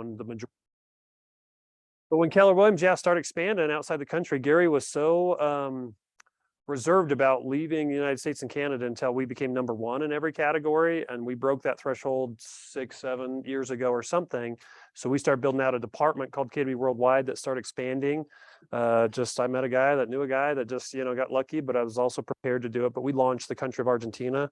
owned the majority. But when Keller Williams, started expanding outside the country, Gary was so reserved about leaving the United States and Canada until we became number one in every category. And we broke that threshold 6-7 years ago or something. So we started building out a department called KB Worldwide that started expanding. I met a guy that knew a guy that just, got lucky, but I was also prepared to do it. But we launched the country of Argentina.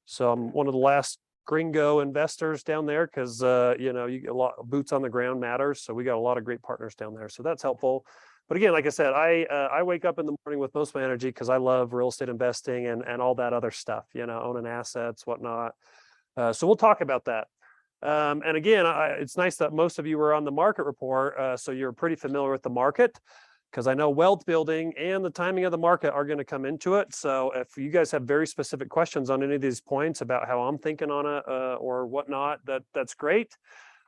So I'm one of the last gringo investors down there because, you get a lot of boots on the ground matters. So we got a lot of great partners down there. So that's helpful. But again, like I said, I wake up in the morning with most of my energy because I love real estate investing and all that other stuff, owning assets, whatnot. So we'll talk about that. And again, it's nice that most of you were on the market report. So you're pretty familiar with the market because I know wealth building and the timing of the market are going to come into it. So if you guys have very specific questions on any of these points about how I'm thinking on it or whatnot, that's great.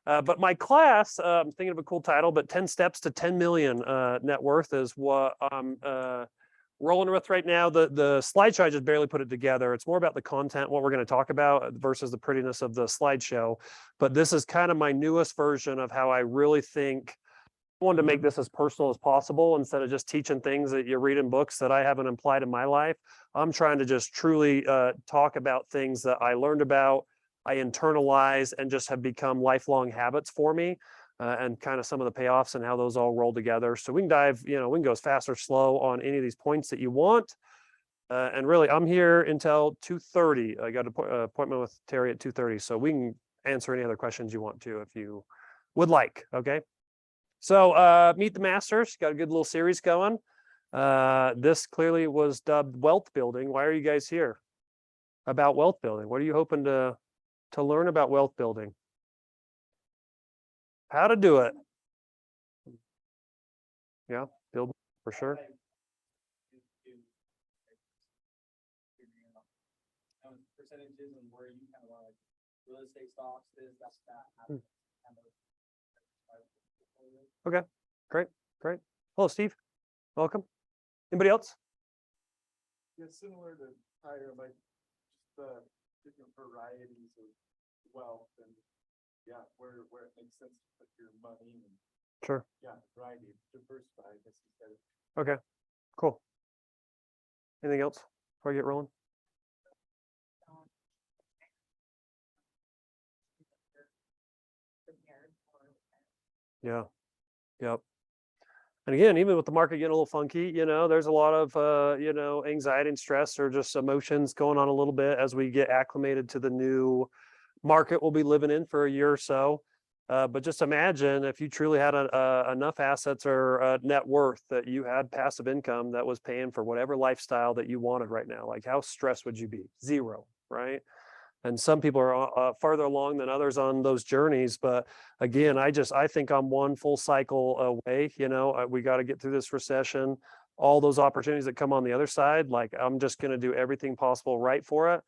But my class, I'm thinking of a cool title, but 10 Steps to 10 Million Net Worth is what I'm rolling with right now. The slideshow, I just barely put it together. It's more about the content, what we're going to talk about versus the prettiness of the slideshow. But this is kind of my newest version of how I really think. I wanted to make this as personal as possible instead of just teaching things that you read in books that I haven't applied in my life. I'm trying to just truly talk about things that I learned about, I internalize, and just have become lifelong habits for me, and kind of some of the payoffs and how those all roll together. So we can dive, we can go fast or slow on any of these points that you want. And really, I'm here until 2:30. I got an appointment with Terry at 2:30, so we can answer any other questions you want to if you would like. Okay. So Meet the Masters, got a good little series going. This clearly was dubbed Wealth Building. Why are you guys here? About wealth building. What are you hoping to learn about wealth building? How to do it. Yeah, build for sure. Percentages and where you kind of want real estate stocks, that. Okay, great. Hello, Steve. Welcome. Anybody else? Yeah, similar to prior, like the different varieties of wealth and where it makes sense to put your money and sure. Variety, diversify, I guess you said. Okay, cool. Anything else before I get rolling? Yeah. Yep. And again, even with the market getting a little funky, there's a lot of, anxiety and stress or just emotions going on a little bit as we get acclimated to the new market we'll be living in for a year or so. But just imagine if you truly had enough assets or net worth that you had passive income that was paying for whatever lifestyle that you wanted right now. Like how stressed would you be? Zero, right? And some people are farther along than others on those journeys. But again, I think I'm one full cycle away. We got to get through this recession, all those opportunities that come on the other side. Like I'm just going to do everything possible right for it.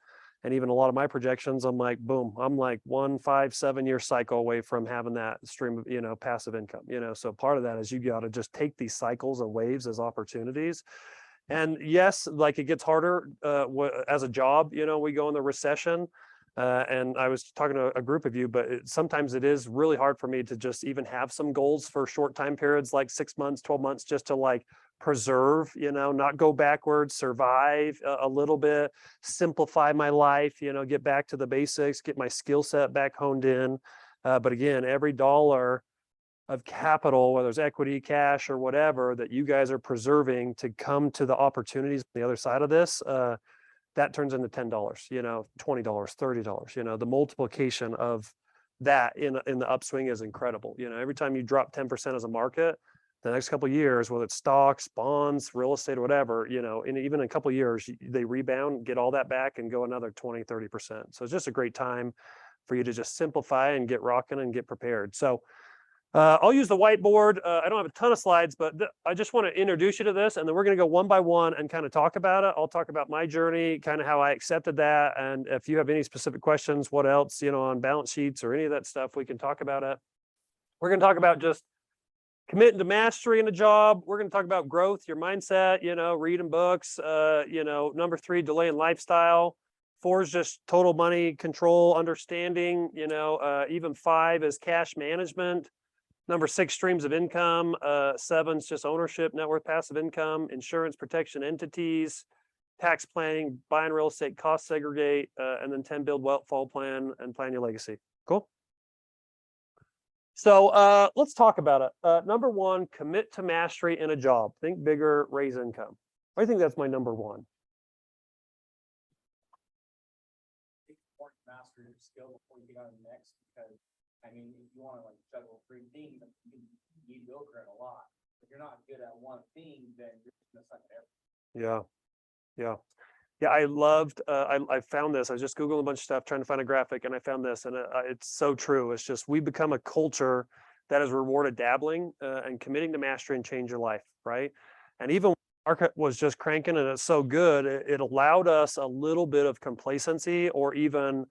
And even a lot of my projections, I'm like, boom, I'm like 1, 5, 7 year cycle away from having that stream of, passive income, So part of that is you got to just take these cycles and waves as opportunities. And yes, like it gets harder as a job, we go in the recession. And I was talking to a group of you, but sometimes it is really hard for me to just even have some goals for short time periods, like 6 months, 12 months, just to like preserve, not go backwards, survive a little bit, simplify my life, get back to the basics, get my skill set back honed in. But again, every dollar of capital, whether it's equity, cash, or whatever, that you guys are preserving to come to the opportunities on the other side of this, that turns into $10, $20, $30, the multiplication of that in the upswing is incredible. Every time you drop 10% as a market, the next couple of years, whether it's stocks, bonds, real estate, or whatever, and even in a couple of years, they rebound, get all that back and go another 20, 30%. So it's just a great time for you to just simplify and get rocking and get prepared. So I'll use the whiteboard. I don't have a ton of slides, but I just want to introduce you to this, and then we're going to go one by one and kind of talk about it. I'll talk about my journey, kind of how I accepted that, and if you have any specific questions, what else, on balance sheets or any of that stuff, we can talk about it. We're going to talk about just committing to mastery in a job. We're going to talk about growth, your mindset, reading books, number 3, delaying lifestyle. 4 is just total money control, understanding, you know, even 5 is cash management. Number 6, streams of income. 7 is just ownership, net worth, passive income, insurance, protection entities, tax planning, buying real estate, cost segregate, and then 10, build wealth, fall plan, and plan your legacy. Cool. So let's talk about it. Number 1, commit to mastery in a job. Think bigger, raise income. I think that's my number 1. Master your skill before you get on the next, because I mean, if you want to like juggle 3 things, you can be mediocre at a lot. If you're not good at one thing, then you're gonna suck at everything. Yeah. I loved. I found this. I was just googling a bunch of stuff, trying to find a graphic, and I found this, and it's so true. It's just we become a culture that has rewarded dabbling and committing to mastery and change your life, right? And even when the market was just cranking and it's so good, it allowed us a little bit of complacency or even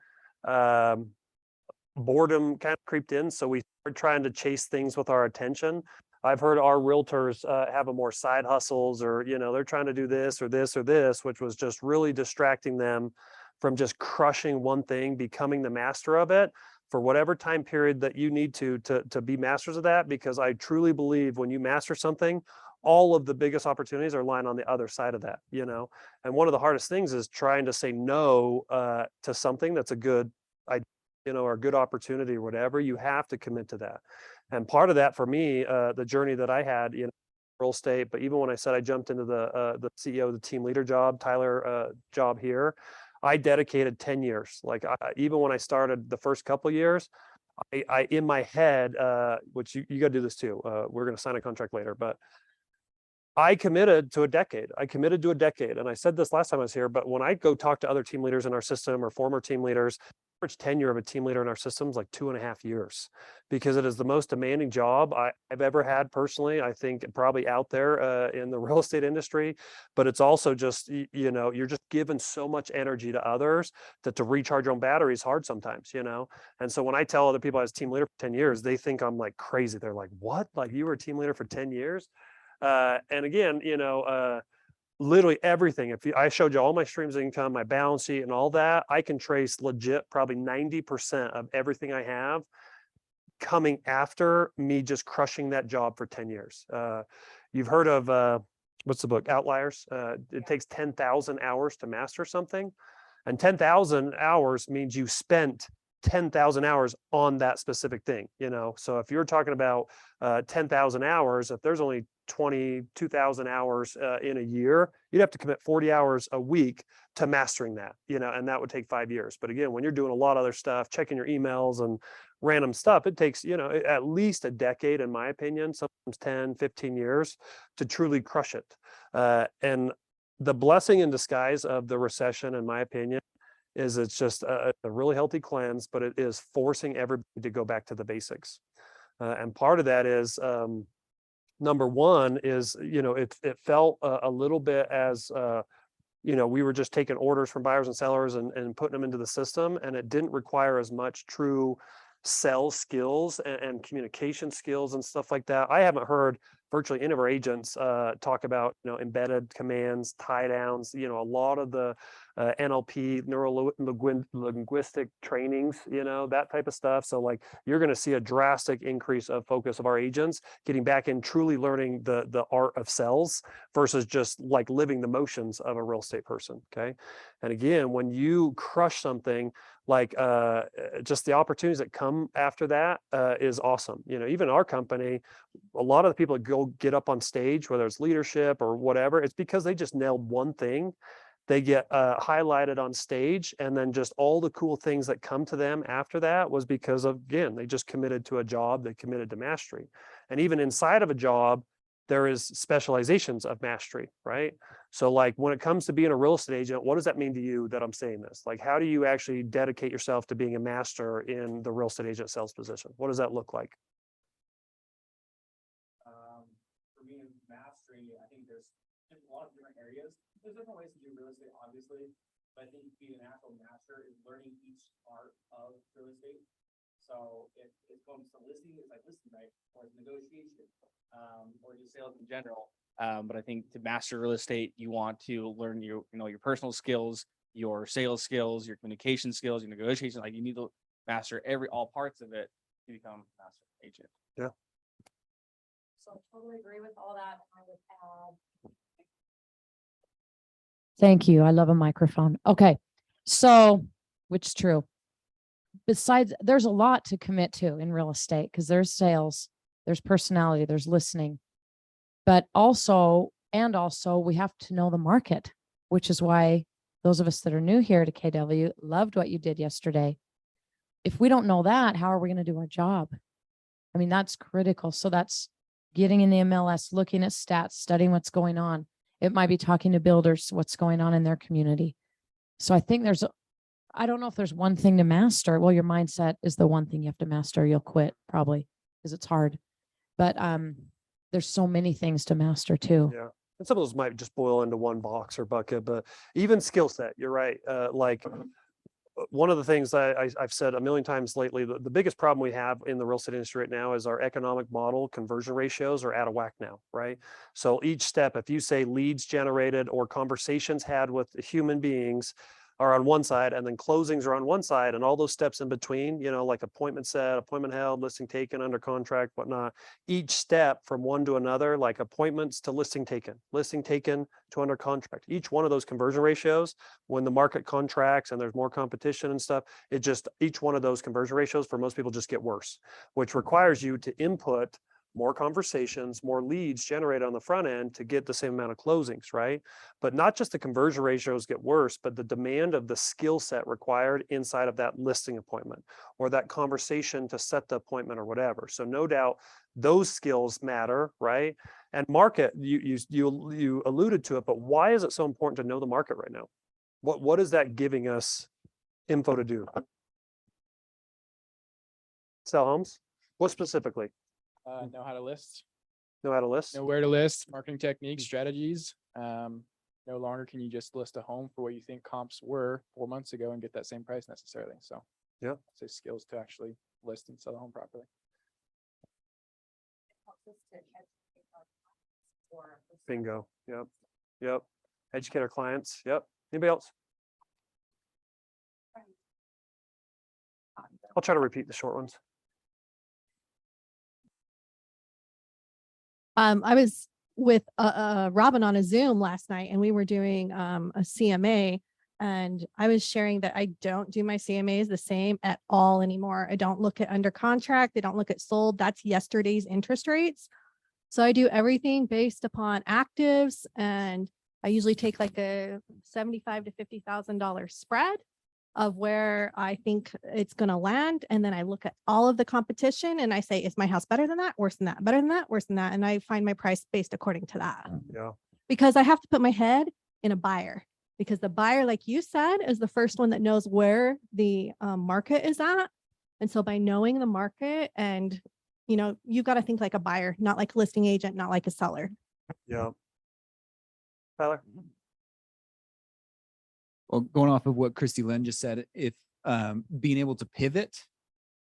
boredom kind of creeped in. So we started trying to chase things with our attention. I've heard our realtors have a more side hustles, or, you know, they're trying to do this or this or this, which was just really distracting them from just crushing one thing, becoming the master of it for whatever time period that you need to be masters of that. Because I truly believe when you master something, all of the biggest opportunities are lying on the other side of that, you know. And one of the hardest things is trying to say no to something that's a good idea, you know, or a good opportunity or whatever. You have to commit to that. And part of that for me, the journey that I had, you know, real estate, but even when I said I jumped into the CEO, the team leader job, Tyler job here, I dedicated 10 years. Like even when I started the first couple of years, I in my head, which you got to do this too. We're going to sign a contract later, but I committed to a decade. And I said this last time I was here, but when I go talk to other team leaders in our system or former team leaders, average tenure of a team leader in our system is like 2.5 years, because it is the most demanding job I've ever had personally. I think probably out there in the real estate industry, but it's also just, you know, you're just giving so much energy to others that to recharge your own battery is hard sometimes, you know? And so when I tell other people I was team leader for 10 years, they think I'm like crazy. They're like, what? Like you were a team leader for 10 years? And again, you know, literally everything. I showed you all my streams of income, my balance sheet and all that, I can trace legit probably 90% of everything I have coming after me just crushing that job for 10 years. You've heard of, what's the book? Outliers. It takes 10,000 hours to master something. And 10,000 hours means you spent 10,000 hours on that specific thing, you know? So if you're talking about 10,000 hours, if there's only 22,000 hours in a year, you'd have to commit 40 hours a week to mastering that, you know, and that would take 5 years. But again, when you're doing a lot of other stuff, checking your emails and random stuff, it takes, you know, at least a decade, in my opinion, sometimes 10, 15 years to truly crush it. And the blessing in disguise of the recession, in my opinion, is it's just a really healthy cleanse, but it is forcing everybody to go back to the basics. And part of that is, number 1 is, you know, it felt a little bit as, you know, we were just taking orders from buyers and sellers and putting them into the system, and it didn't require as much true sales skills and communication skills and stuff like that. I haven't heard virtually any of our agents talk about, you know, embedded commands, tie downs, you know, a lot of the NLP, neuro linguistic trainings, you know, that type of stuff. So like you're going to see a drastic increase of focus of our agents getting back in truly learning the art of sales versus just like living the motions of a real estate person. Okay. And again, when you crush something, like just the opportunities that come after that is awesome. You know, even our company, a lot of the people that go get up on stage, whether it's leadership or whatever, it's because they just nailed one thing. They get highlighted on stage, and then just all the cool things that come to them after that was because of, again, they just committed to a job, they committed to mastery. And even inside of a job, there is specializations of mastery, right? So like when it comes to being a real estate agent, what does that mean to you that I'm saying this? Like, how do you actually dedicate yourself to being a master in the real estate agent sales position? What does that look like? For me, mastery, I think there's a lot of different areas. There's different ways to do real estate, obviously, but I think being an actual master is learning each part of real estate. So if it comes to listing, it's like listing, right? Or negotiation, or just sales in general. But I think to master real estate, you want to learn your personal skills, your sales skills, your communication skills, your negotiation. Like you need to master all parts of it to become a master agent. So totally agree with all that. I would add. Thank you. I love a microphone. Okay. So, which is true. Besides, there's a lot to commit to in real estate because there's sales, there's personality, there's listening, but also we have to know the market, which is why those of us that are new here to KW loved what you did yesterday. If we don't know that, how are we going to do our job? I mean, that's critical. So that's getting in the MLS, looking at stats, studying what's going on. It might be talking to builders, what's going on in their community. So I think I don't know if there's one thing to master. Well, your mindset is the one thing you have to master. You'll quit probably because it's hard. But there's so many things to master too. Yeah. And some of those might just boil into one box or bucket, but even skill set, you're right. One of the things I've said a million times lately, the biggest problem we have in the real estate industry right now is our economic model conversion ratios are out of whack now, right? So each step, if you say leads generated or conversations had with human beings are on one side and then closings are on one side and all those steps in between, like appointment set, appointment held, listing taken, under contract, whatnot, each step from one to another, like appointments to listing taken to under contract, each one of those conversion ratios, when the market contracts and there's more competition and stuff, each one of those conversion ratios for most people just get worse, which requires you to input more conversations, more leads generated on the front end to get the same amount of closings, right? But not just the conversion ratios get worse, but the demand of the skill set required inside of that listing appointment or that conversation to set the appointment or whatever. So no doubt those skills matter, right? And market, you alluded to it, but why is it so important to know the market right now? What is that giving us info to do? Sell homes? What specifically? Know how to list, Know how to list? know where to list, marketing techniques, strategies. No longer can you just list a home for what you think comps were 4 months ago and get that same price necessarily. So Yeah. say skills to actually list and sell the home properly. Helps us to educate our clients or Bingo. Yep. Educate our clients. Yep. Anybody else? I'll try to repeat the short ones. I was with Robin on a Zoom last night and we were doing a CMA and I was sharing that I don't do my CMAs the same at all anymore. I don't look at under contract. I don't look at sold. That's yesterday's interest rates. So I do everything based upon actives and I usually take like a $75,000 to $50,000 spread of where I think it's going to land. And then I look at all of the competition and I say, is my house better than that, worse than that, better than that, worse than that? And I find my price based according to that. Yeah. Because I have to put my head in a buyer because the buyer, like you said, is the first one that knows where the market is at. And so by knowing the market and, you got to think like a buyer, not like a listing agent, not like a seller. Yeah. Tyler? Well, going off of what Christy Lynn just said, if being able to pivot,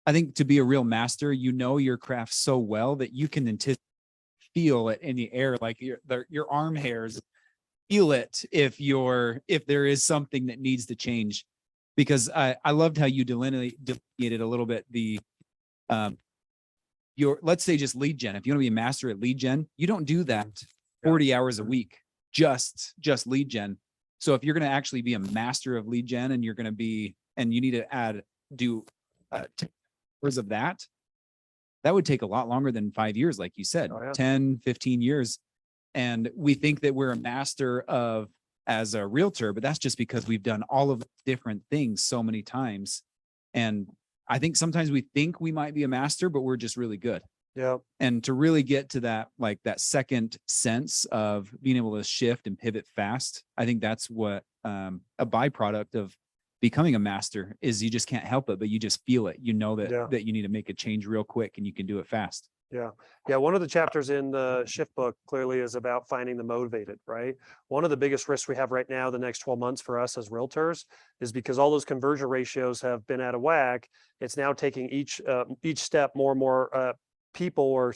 I think to be a real master, your craft so well that you can feel it in the air, like your arm hairs, feel it if there is something that needs to change. Because I loved how you delineated a little bit let's say just lead gen. If you want to be a master at lead gen, you don't do that 40 hours a week, just lead gen. So if you're going to actually be a master of lead gen and you need to do 10 hours of that would take a lot longer than 5 years, like you said, 10, 15 years. And we think that we're a master as a realtor, but that's just because we've done all of different things so many times. And I think sometimes we think we might be a master, but we're just really good. Yeah. And to really get to that second sense of being able to shift and pivot fast, I think that's what a byproduct of becoming a master is. You just can't help it, but you just feel it. That you need to make a change real quick and you can do it fast. Yeah. One of the chapters in the shift book clearly is about finding the motivated, right? One of the biggest risks we have right now, the next 12 months for us as realtors, is because all those conversion ratios have been out of whack. It's now taking each step more and more people or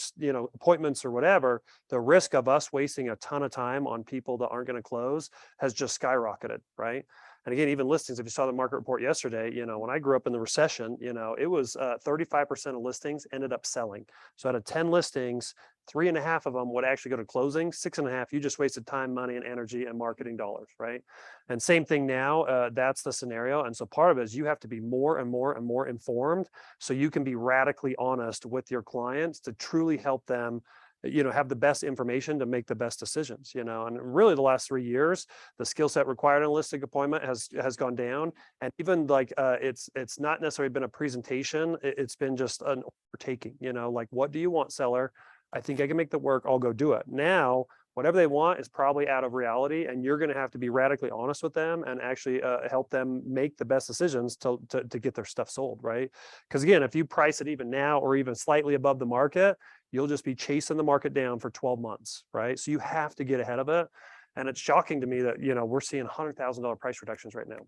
appointments or whatever. The risk of us wasting a ton of time on people that aren't going to close has just skyrocketed, right? And again, even listings, if you saw the market report yesterday, when I grew up in the recession, it was 35% of listings ended up selling. So out of 10 listings, 3.5 of them would actually go to closing. 6.5, you just wasted time, money, and energy and marketing dollars, right? And same thing now, that's the scenario. And so part of it is you have to be more and more and more informed so you can be radically honest with your clients to truly help them have the best information to make the best decisions, and really the last 3 years, the skill set required in a listing appointment has gone down. And even like, it's not necessarily been a presentation. It's been just an overtaking, like, what do you want, seller? I think I can make the work. I'll go do it. Now, whatever they want is probably out of reality, and you're going to have to be radically honest with them and actually help them make the best decisions to get their stuff sold, right? Because again, if you price it even now or even slightly above the market, you'll just be chasing the market down for 12 months, right? So you have to get ahead of it. And it's shocking to me that, we're seeing $100,000 price reductions right now.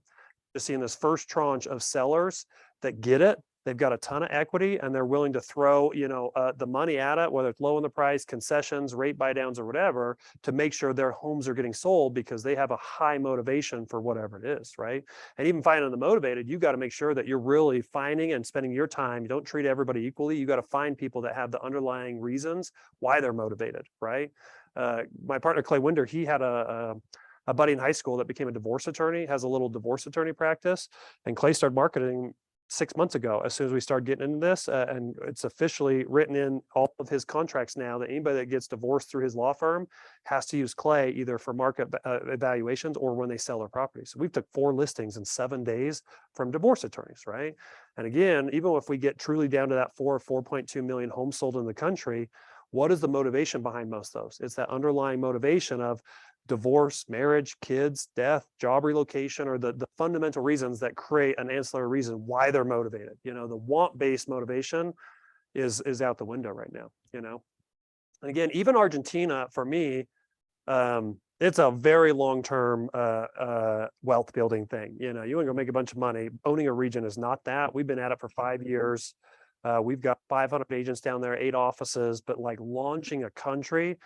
Just seeing this first tranche of sellers that get it. They've got a ton of equity and they're willing to throw, the money at it, whether it's low in the price, concessions, rate buy downs or whatever, to make sure their homes are getting sold because they have a high motivation for whatever it is, right? And even finding the motivated, you got to make sure that you're really finding and spending your time. You don't treat everybody equally. You got to find people that have the underlying reasons why they're motivated, right? My partner, Clay Winder, he had a buddy in high school that became a divorce attorney, has a little divorce attorney practice, and Clay started marketing 6 months ago, as soon as we started getting into this, and it's officially written in all of his contracts now that anybody that gets divorced through his law firm has to use Clay either for market evaluations or when they sell their property. So we've took 4 listings in 7 days from divorce attorneys, right? And again, even if we get truly down to that 4.2 million homes sold in the country, what is the motivation behind most of those? It's that underlying motivation of divorce, marriage, kids, death, job relocation, or the fundamental reasons that create an ancillary reason why they're motivated. The want-based motivation is out the window right now, And again, even Argentina, for me, it's a very long-term wealth building thing. You want to go make a bunch of money. Owning a region is not that. We've been at it for 5 years. We've got 500 agents down there, 8 offices, but like launching a country,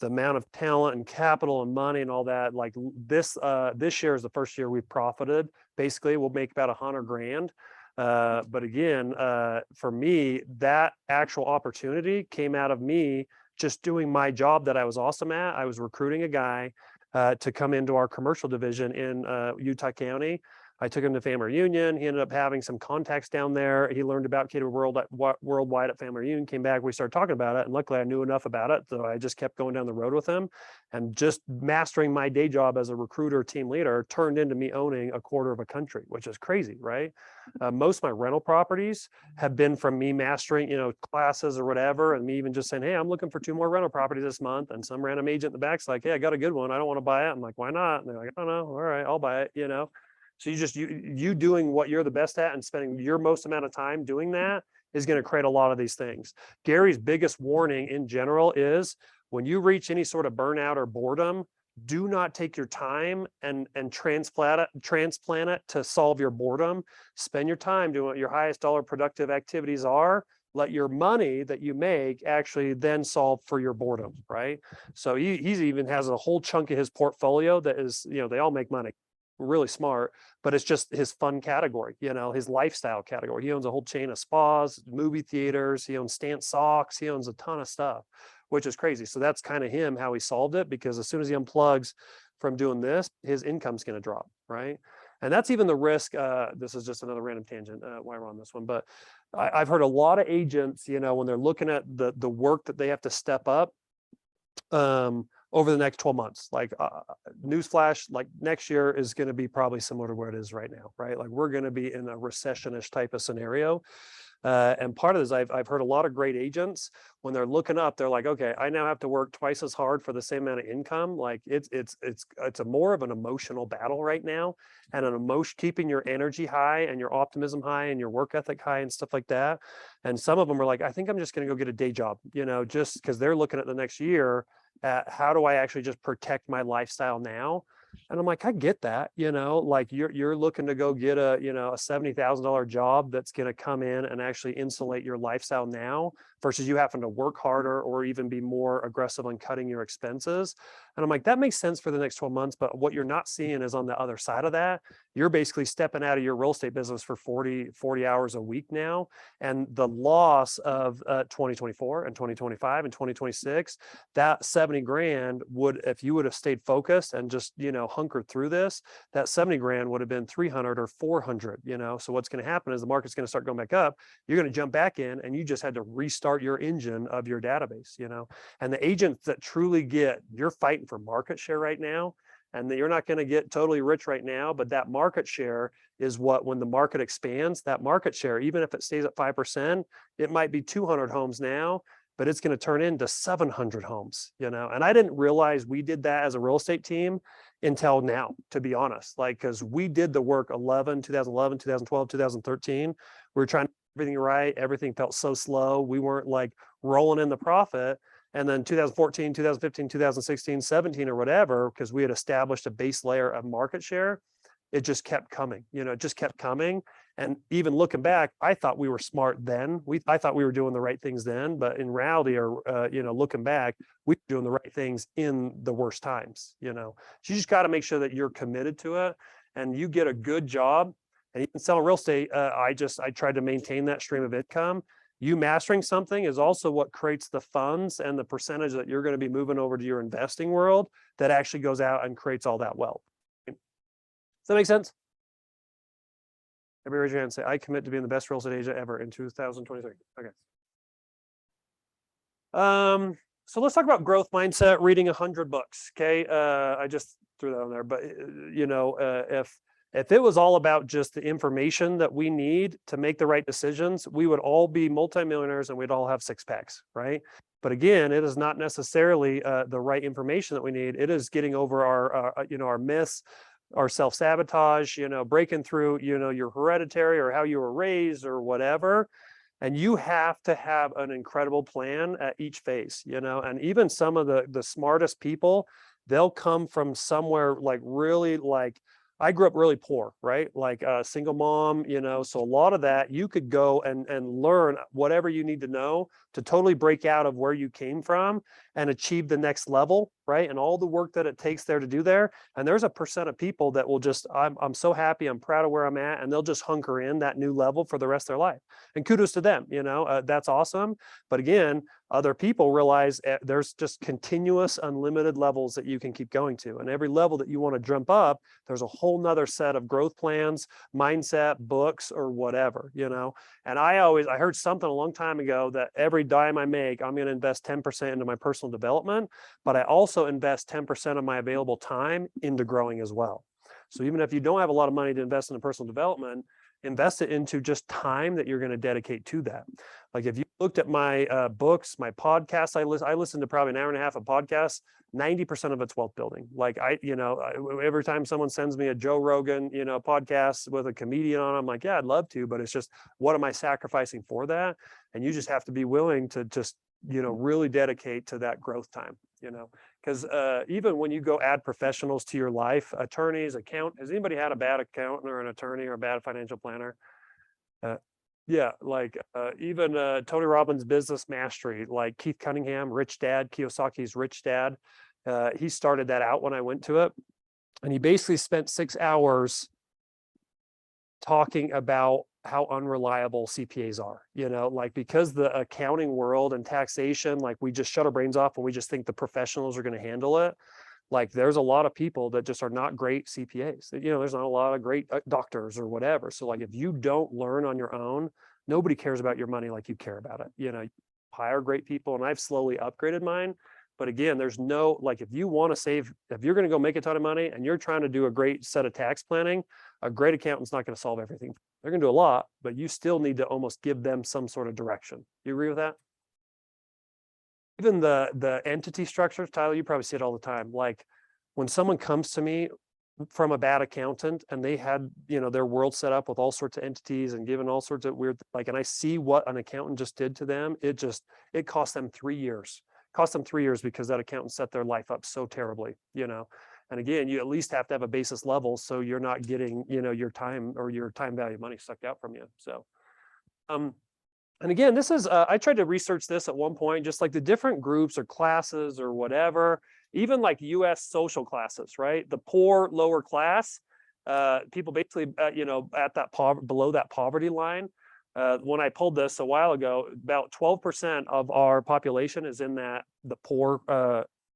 the amount of talent and capital and money and all that, like this year is the first year we've profited. Basically, we'll make about 100 grand. But again, for me, that actual opportunity came out of me just doing my job that I was awesome at. I was recruiting a guy to come into our commercial division in Utah County. I took him to Family Reunion. He ended up having some contacts down there. He learned about Catered Worldwide at Family Reunion, came back, we started talking about it. And luckily I knew enough about it. So I just kept going down the road with him, and just mastering my day job as a recruiter team leader turned into me owning a quarter of a country, which is crazy, right? Most of my rental properties have been from me mastering, classes or whatever. And me even just saying, hey, I'm looking for 2 more rental properties this month. And some random agent in the back's like, hey, I got a good one. I don't want to buy it. I'm like, why not? And they're like, I don't know. All right, I'll buy it, So you doing what you're the best at and spending your most amount of time doing that is going to create a lot of these things. Gary's biggest warning in general is when you reach any sort of burnout or boredom, do not take your time and transplant it to solve your boredom. Spend your time doing what your highest dollar productive activities are. Let your money that you make actually then solve for your boredom, right? So he even has a whole chunk of his portfolio that is, they all make money. Really smart, but it's just his fun category, his lifestyle category. He owns a whole chain of spas, movie theaters, he owns Stance socks, he owns a ton of stuff, which is crazy. So that's kind of him, how he solved it, because as soon as he unplugs from doing this, his income's going to drop, right? And that's even the risk. This is just another random tangent while we're on this one, but I've heard a lot of agents, when they're looking at the work that they have to step up, over the next 12 months, like newsflash, like next year is going to be probably similar to where it is right now, right? Like we're going to be in a recession-ish type of scenario. And part of this, I've heard a lot of great agents, when they're looking up, they're like, okay, I now have to work twice as hard for the same amount of income. Like it's a more of an emotional battle right now, and an emotion, keeping your energy high and your optimism high and your work ethic high and stuff like that. And some of them are like, I think I'm just going to go get a day job, just because they're looking at the next year at how do I actually just protect my lifestyle now. And I'm like, I get that, like you're looking to go get a $70,000 job that's going to come in and actually insulate your lifestyle now versus you having to work harder or even be more aggressive on cutting your expenses. And I'm like, that makes sense for the next 12 months. But what you're not seeing is on the other side of that, you're basically stepping out of your real estate business for 40 hours a week now. And the loss of 2024 and 2025 and 2026, that 70 grand would, if you would have stayed focused and just, hunkered through this, that 70 grand would have been 300 or 400, So what's going to happen is the market's going to start going back up. You're going to jump back in and you just had to restart your engine of your database, and the agents that truly you're fighting for market share right now, and that you're not going to get totally rich right now, but that market share is what, when the market expands, that market share, even if it stays at 5%, it might be 200 homes now, but it's going to turn into 700 homes, and I didn't realize we did that as a real estate team until now, to be honest, because we did the work 2011, 2012, 2013. We were trying to do everything right. Everything felt so slow. We weren't like rolling in the profit. And then 2014, 2015, 2016, 17 or whatever, because we had established a base layer of market share, it just kept coming, it just kept coming. And even looking back, I thought we were smart then. I thought we were doing the right things then, but in reality, or, looking back, we were doing the right things in the worst times, So you just got to make sure that you're committed to it and you get a good job. And even selling real estate, I tried to maintain that stream of income. You mastering something is also what creates the funds and the percentage that you're going to be moving over to your investing world that actually goes out and creates all that wealth. Does that make sense? Everybody raise your hand and say, I commit to being the best real estate agent ever in 2023. Okay. So let's talk about growth mindset, reading 100 books. Okay. I just threw that on there, but if it was all about just the information that we need to make the right decisions, we would all be multimillionaires and we'd all have six packs, right? But again, it is not necessarily the right information that we need. It is getting over our myths, our self-sabotage, breaking through, your hereditary or how you were raised or whatever. And you have to have an incredible plan at each phase, and even some of the smartest people, they'll come from somewhere like really like, I grew up really poor, right? Like a single mom, so a lot of that you could go and learn whatever you need to know to totally break out of where you came from and achieve the next level, right? And all the work that it takes there to do there. And there's a percent of people that will just, I'm so happy, I'm proud of where I'm at, and they'll just hunker in that new level for the rest of their life. And kudos to them, that's awesome. But again, other people realize there's just continuous unlimited levels that you can keep going to. And every level that you want to jump up, there's a whole nother set of growth plans, mindset, books, or whatever, And I heard something a long time ago that every dime I make, I'm going to invest 10% into my personal development, but I also invest 10% of my available time into growing as well. So even if you don't have a lot of money to invest in personal development, invest it into just time that you're going to dedicate to that. Like if you looked at my books, my podcasts, I listen to probably an hour and a half of podcasts, 90% of it's wealth building. Like every time someone sends me a Joe Rogan, podcast with a comedian on, I'm like, yeah, I'd love to, but it's just, what am I sacrificing for that? And you just have to be willing to just, really dedicate to that growth time, because even when you go add professionals to your life, attorneys, has anybody had a bad accountant or an attorney or a bad financial planner? Yeah, like even Tony Robbins' Business Mastery, like Keith Cunningham, Rich Dad, Kiyosaki's Rich Dad. He started that out when I went to it. And he basically spent 6 hours talking about how unreliable CPAs are, like because the accounting world and taxation, like we just shut our brains off and we just think the professionals are going to handle it. Like there's a lot of people that just are not great CPAs. There's not a lot of great doctors or whatever. So like if you don't learn on your own, nobody cares about your money like you care about it. You hire great people, and I've slowly upgraded mine. But again, there's no, like if you want to save, if you're going to go make a ton of money and you're trying to do a great set of tax planning, a great accountant's not going to solve everything. They're going to do a lot, but you still need to almost give them some sort of direction. You agree with that? Even the entity structures, Tyler, you probably see it all the time. Like when someone comes to me from a bad accountant and they had, their world set up with all sorts of entities and given all sorts of weird, and I see what an accountant just did to them, it cost them 3 years. Cost them 3 years because that accountant set their life up so terribly, And again, you at least have to have a basis level so you're not getting, your time or your time value money sucked out from you. So, And again, this is, I tried to research this at one point, just like the different groups or classes or whatever, even like US social classes, right? The poor, lower class, people basically, at that below that poverty line. When I pulled this a while ago, about 12% of our population is in the poor,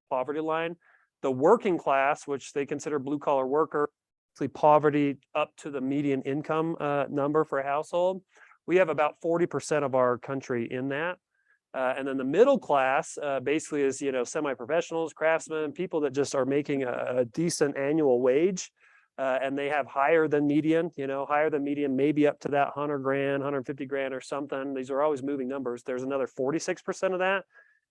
poverty line. The working class, which they consider blue collar worker, actually poverty up to the median income, number for a household. We have about 40% of our country in that. And then the middle class basically is, semi-professionals, craftsmen, people that just are making a decent annual wage. And they have higher than median, maybe up to that 100 grand, 150 grand or something. These are always moving numbers. There's another 46% of that.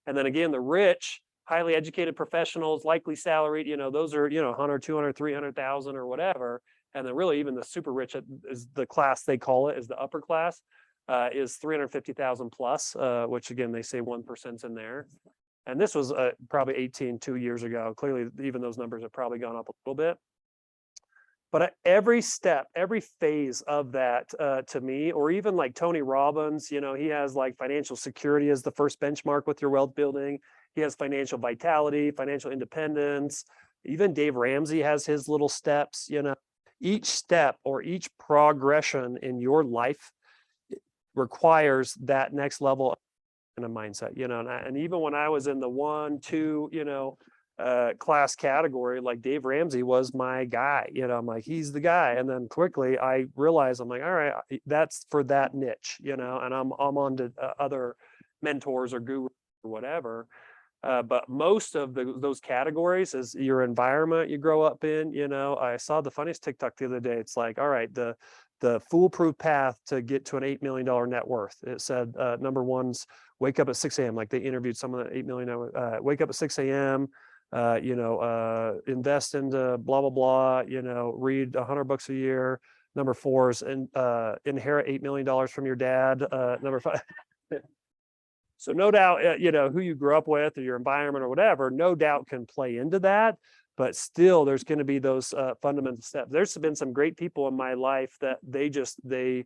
And then again, the rich, highly educated professionals, likely salaried, those are, 100, 200, 300,000 or whatever. And then really even the super rich is the class they call it, is the upper class, is 350,000 plus, which again, they say 1%'s in there. And this was probably 2 years ago. Clearly, even those numbers have probably gone up a little bit. But at every step, every phase of that, to me, or even like Tony Robbins, he has like financial security as the first benchmark with your wealth building. He has financial vitality, financial independence. Even Dave Ramsey has his little steps, Each step or each progression in your life requires that next level in a mindset, and even when I was in the 1, 2, class category, like Dave Ramsey was my guy, I'm like, he's the guy. And then quickly I realized, I'm like, all right, that's for that niche, and I'm on to other mentors or gurus or whatever. But most of those categories is your environment you grow up in. I saw the funniest TikTok the other day. It's like, all right, the foolproof path to get to an $8 million net worth. It said number one's wake up at 6 a.m. Like they interviewed some of the 8 million. Wake up at 6 a.m. Invest into blah blah blah. Read 100 books a year. Number 4 is inherit $8 million from your dad. Number 5. So no doubt, who you grew up with or your environment or whatever, no doubt can play into that. But still, there's going to be those fundamental steps. There's been some great people in my life that they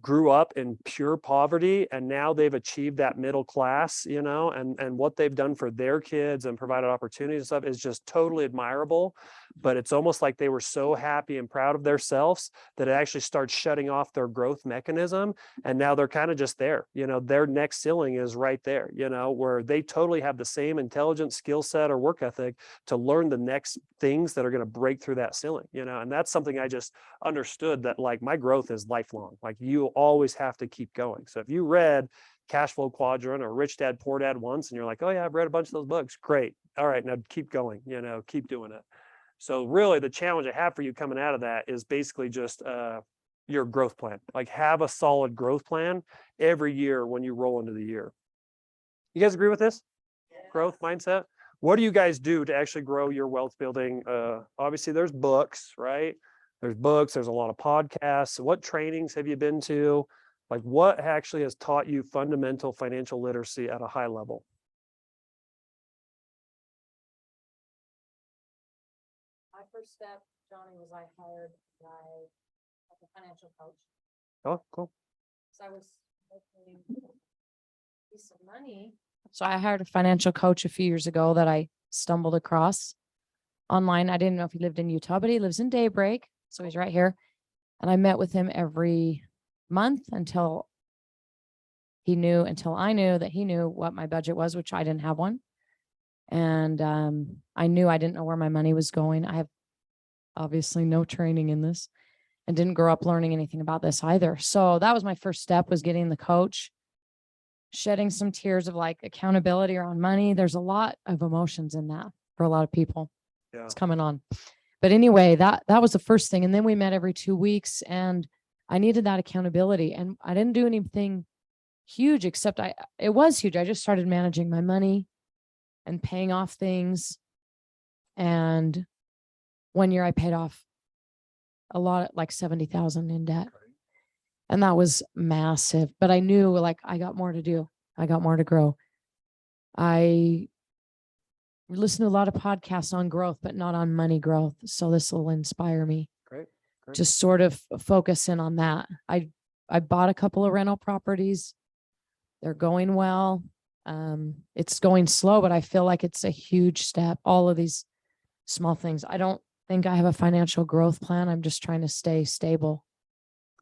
grew up in pure poverty and now they've achieved that middle class, and what they've done for their kids and provided opportunities and stuff is just totally admirable. But it's almost like they were so happy and proud of themselves that it actually starts shutting off their growth mechanism. And now they're kind of just there, their next ceiling is right there, where they totally have the same intelligence, skill set or work ethic to learn the next things that are going to break through that ceiling, and that's something I just understood, that like my growth is lifelong. Like you always have to keep going. So if you read Cash Flow Quadrant or Rich Dad Poor Dad once and you're like, oh yeah, I've read a bunch of those books, great, all right, now keep going, keep doing it. So really the challenge I have for you coming out of that is basically just your growth plan. Like have a solid growth plan every year when you roll into the year. You guys agree with this? Growth mindset? What do you guys do to actually grow your wealth building? Obviously there's books, right? There's books, there's a lot of podcasts. What trainings have you been to? Like what actually has taught you fundamental financial literacy at a high level? My first step, Jonny, was I hired a financial coach. Oh, cool. So I was making a piece of money. So I hired a financial coach a few years ago that I stumbled across online. I didn't know if he lived in Utah, but he lives in Daybreak. So he's right here. And I met with him every month until I knew that he knew what my budget was, which I didn't have one. And I knew I didn't know where my money was going. I have obviously no training in this and didn't grow up learning anything about this either. So that was my first step, was getting the coach, shedding some tears of like accountability around money. There's a lot of emotions in that for a lot of people. Yeah. It's coming on. But anyway, that was the first thing. And then we met every 2 weeks and I needed that accountability, and I didn't do anything huge, except it was huge. I just started managing my money and paying off things. And 1 year I paid off a lot, like 70,000 in debt. And that was massive, but I knew like I got more to do. I got more to grow. I listen to a lot of podcasts on growth, but not on money growth. So this will inspire me. Great. Just sort of focus in on that. I bought a couple of rental properties They're going well. It's going slow, but I feel like it's a huge step. All of these small things. I don't think I have a financial growth plan. I'm just trying to stay stable.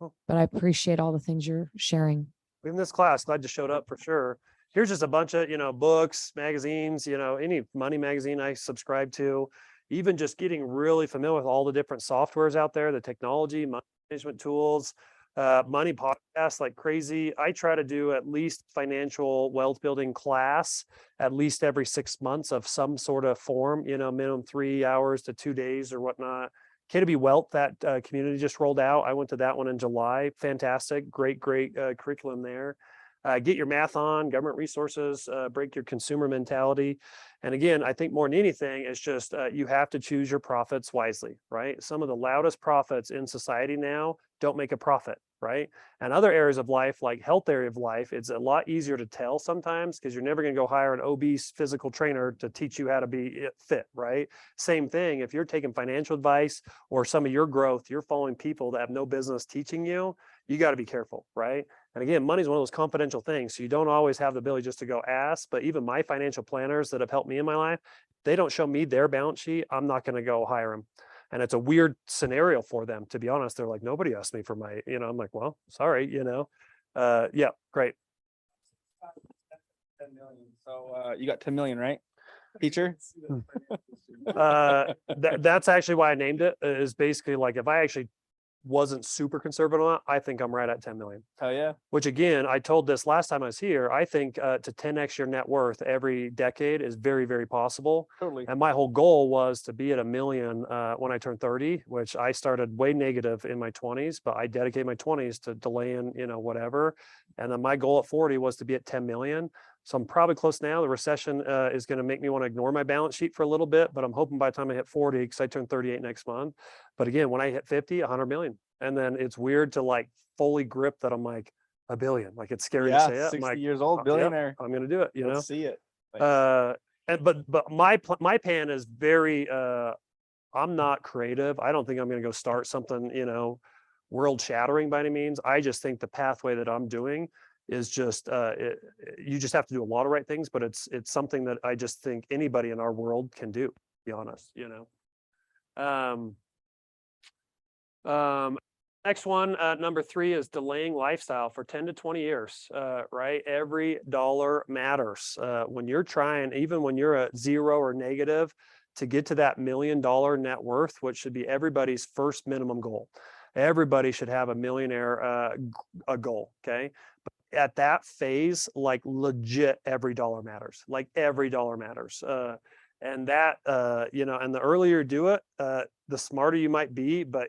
Cool. But I appreciate all the things you're sharing. In this class, glad you showed up for sure. Here's just a bunch of, books, magazines, any money magazine I subscribe to, even just getting really familiar with all the different softwares out there, the technology, money management tools, money podcasts like crazy. I try to do at least financial wealth building class at least every 6 months of some sort of form, minimum 3 hours to 2 days or whatnot. KW Wealth, that community just rolled out. I went to that one in July. Fantastic. Great curriculum there. Get your math on, government resources, break your consumer mentality. And again, I think more than anything, it's just you have to choose your profits wisely, right? Some of the loudest prophets in society now don't make a profit, right? And other areas of life, like health area of life, it's a lot easier to tell sometimes because you're never going to go hire an obese physical trainer to teach you how to be fit, right? Same thing, if you're taking financial advice or some of your growth, you're following people that have no business teaching you, you got to be careful, right? And again, money is one of those confidential things. So you don't always have the ability just to go ask, but even my financial planners that have helped me in my life, they don't show me their balance sheet. I'm not going to go hire them. And it's a weird scenario for them, to be honest. They're like, nobody asked me for my, I'm like, well, sorry, yeah, great. 10 million. So you got 10 million, right? Teacher? That's actually why I named it, is basically like, if I actually wasn't super conservative on it, I think I'm right at 10 million. Hell yeah. Which again, I told this last time I was here, I think to 10x your net worth every decade is very, very possible. Totally. And my whole goal was to be at 1 million when I turned 30, which I started way negative in my 20s, but I dedicated my 20s to delaying, whatever. And then my goal at 40 was to be at 10 million. So I'm probably close now. The recession is going to make me want to ignore my balance sheet for a little bit, but I'm hoping by the time I hit 40, because I turn 38 next month. But again, when I hit 50, 100 million. And then it's weird to like fully grip that I'm like $1 billion. Like it's scary to say it. 60 I'm like, years old, yep, billionaire. I'm going to do it, Let's see it. but my plan is very, I'm not creative. I don't think I'm going to go start something, world shattering by any means. I just think the pathway that I'm doing is just, you just have to do a lot of right things, but it's something that I just think anybody in our world can do, to be honest, Next one, number 3 is delaying lifestyle for 10 to 20 years, right? Every dollar matters. When you're trying, even when you're at 0 or negative, to get to that $1 million net worth, which should be everybody's first minimum goal. Everybody should have a millionaire a goal, okay? But at that phase, like legit, every dollar matters. Like every dollar matters. And that, and the earlier you do it, the smarter you might be, but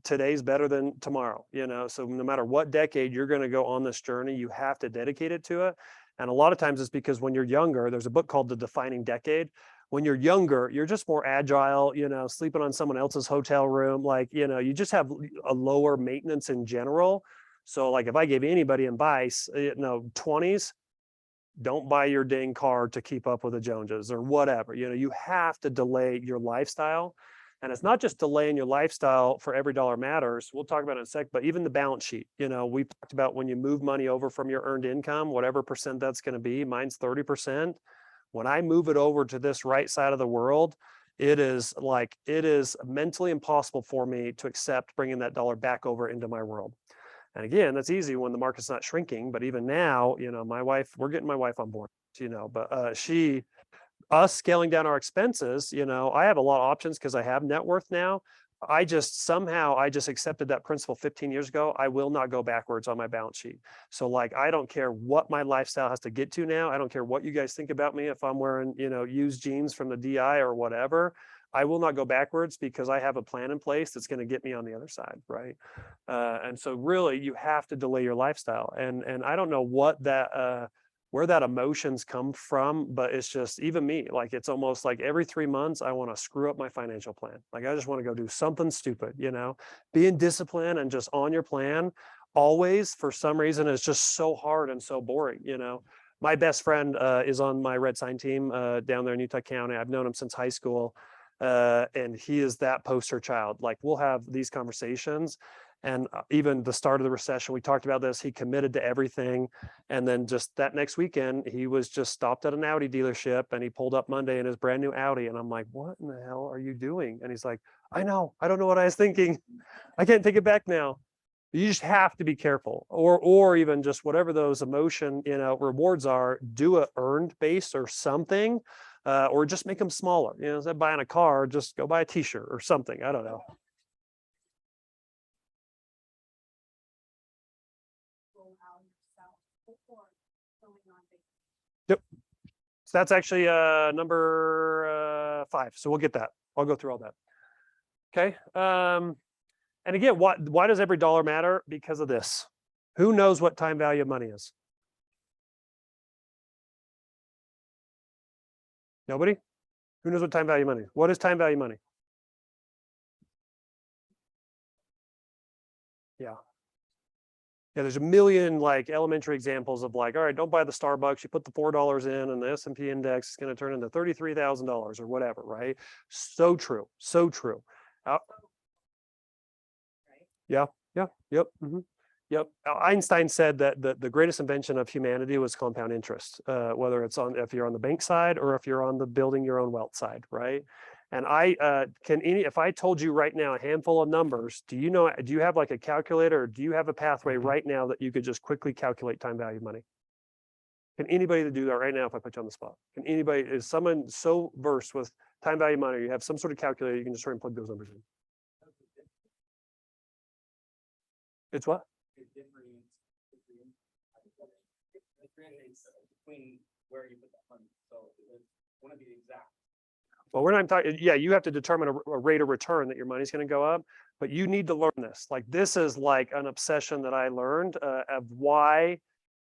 today's better than tomorrow, so no matter what decade you're going to go on this journey, you have to dedicate it to it. And a lot of times it's because when you're younger, there's a book called The Defining Decade. When you're younger, you're just more agile, sleeping on someone else's hotel room, like, you just have a lower maintenance in general. So like if I gave anybody advice, 20s, don't buy your dang car to keep up with the Joneses or whatever. You have to delay your lifestyle. And it's not just delaying your lifestyle for every dollar matters. We'll talk about it in a sec, but even the balance sheet. We've talked about when you move money over from your earned income, whatever percent that's going to be, mine's 30%. When I move it over to this right side of the world, it is mentally impossible for me to accept bringing that dollar back over into my world. And again, that's easy when the market's not shrinking. But even now, my wife, we're getting my wife on board, but us scaling down our expenses, I have a lot of options because I have net worth now. I just accepted that principle 15 years ago. I will not go backwards on my balance sheet. So like, I don't care what my lifestyle has to get to now. I don't care what you guys think about me. If I'm wearing, used jeans from the DI or whatever, I will not go backwards because I have a plan in place that's going to get me on the other side. Right. And so really you have to delay your lifestyle. And I don't know what that, where that emotions come from, but it's just even me, like, it's almost like every 3 months, I want to screw up my financial plan. Like, I just want to go do something stupid, being disciplined and just on your plan always for some reason is just so hard and so boring. My best friend is on my Red Sign team down there in Utah County. I've known him since high school. And he is that poster child. Like, we'll have these conversations And even the start of the recession, we talked about this, he committed to everything. And then just that next weekend, he was just stopped at an Audi dealership and he pulled up Monday in his brand new Audi. And I'm like, what in the hell are you doing? And he's like, I know, I don't know what I was thinking. I can't take it back now. You just have to be careful, or even just whatever those emotion, rewards are, do a earned base or something, or just make them smaller. Instead of buying a car, just go buy a t-shirt or something. I don't know. Yep. So that's actually number 5. So we'll get that. I'll go through all that. Okay. And again, why does every dollar matter? Because of this. Who knows what time value of money is? Nobody? Who knows what time value of money is? What is time value of money? Yeah. Yeah, there's a million like elementary examples of like, all right, don't buy the Starbucks. You put the $4 in and the S&P index is going to turn into $33,000 or whatever, right? So true. So true. Yeah. Yep. Yep. Einstein said that the greatest invention of humanity was compound interest, whether it's if you're on the bank side or if you're on the building your own wealth side, right? And if I told you right now a handful of numbers, do you have like a calculator or do you have a pathway right now that you could just quickly calculate time value of money? Can anybody do that right now if I put you on the spot? Is someone so versed with time value of money, or you have some sort of calculator, you can just try and plug those numbers in? It's what? Between where you put that money. So it's one of the exact. Well, we're not talking, yeah, you have to determine a rate of return that your money's going to go up, but you need to learn this. Like, this is like an obsession that I learned of why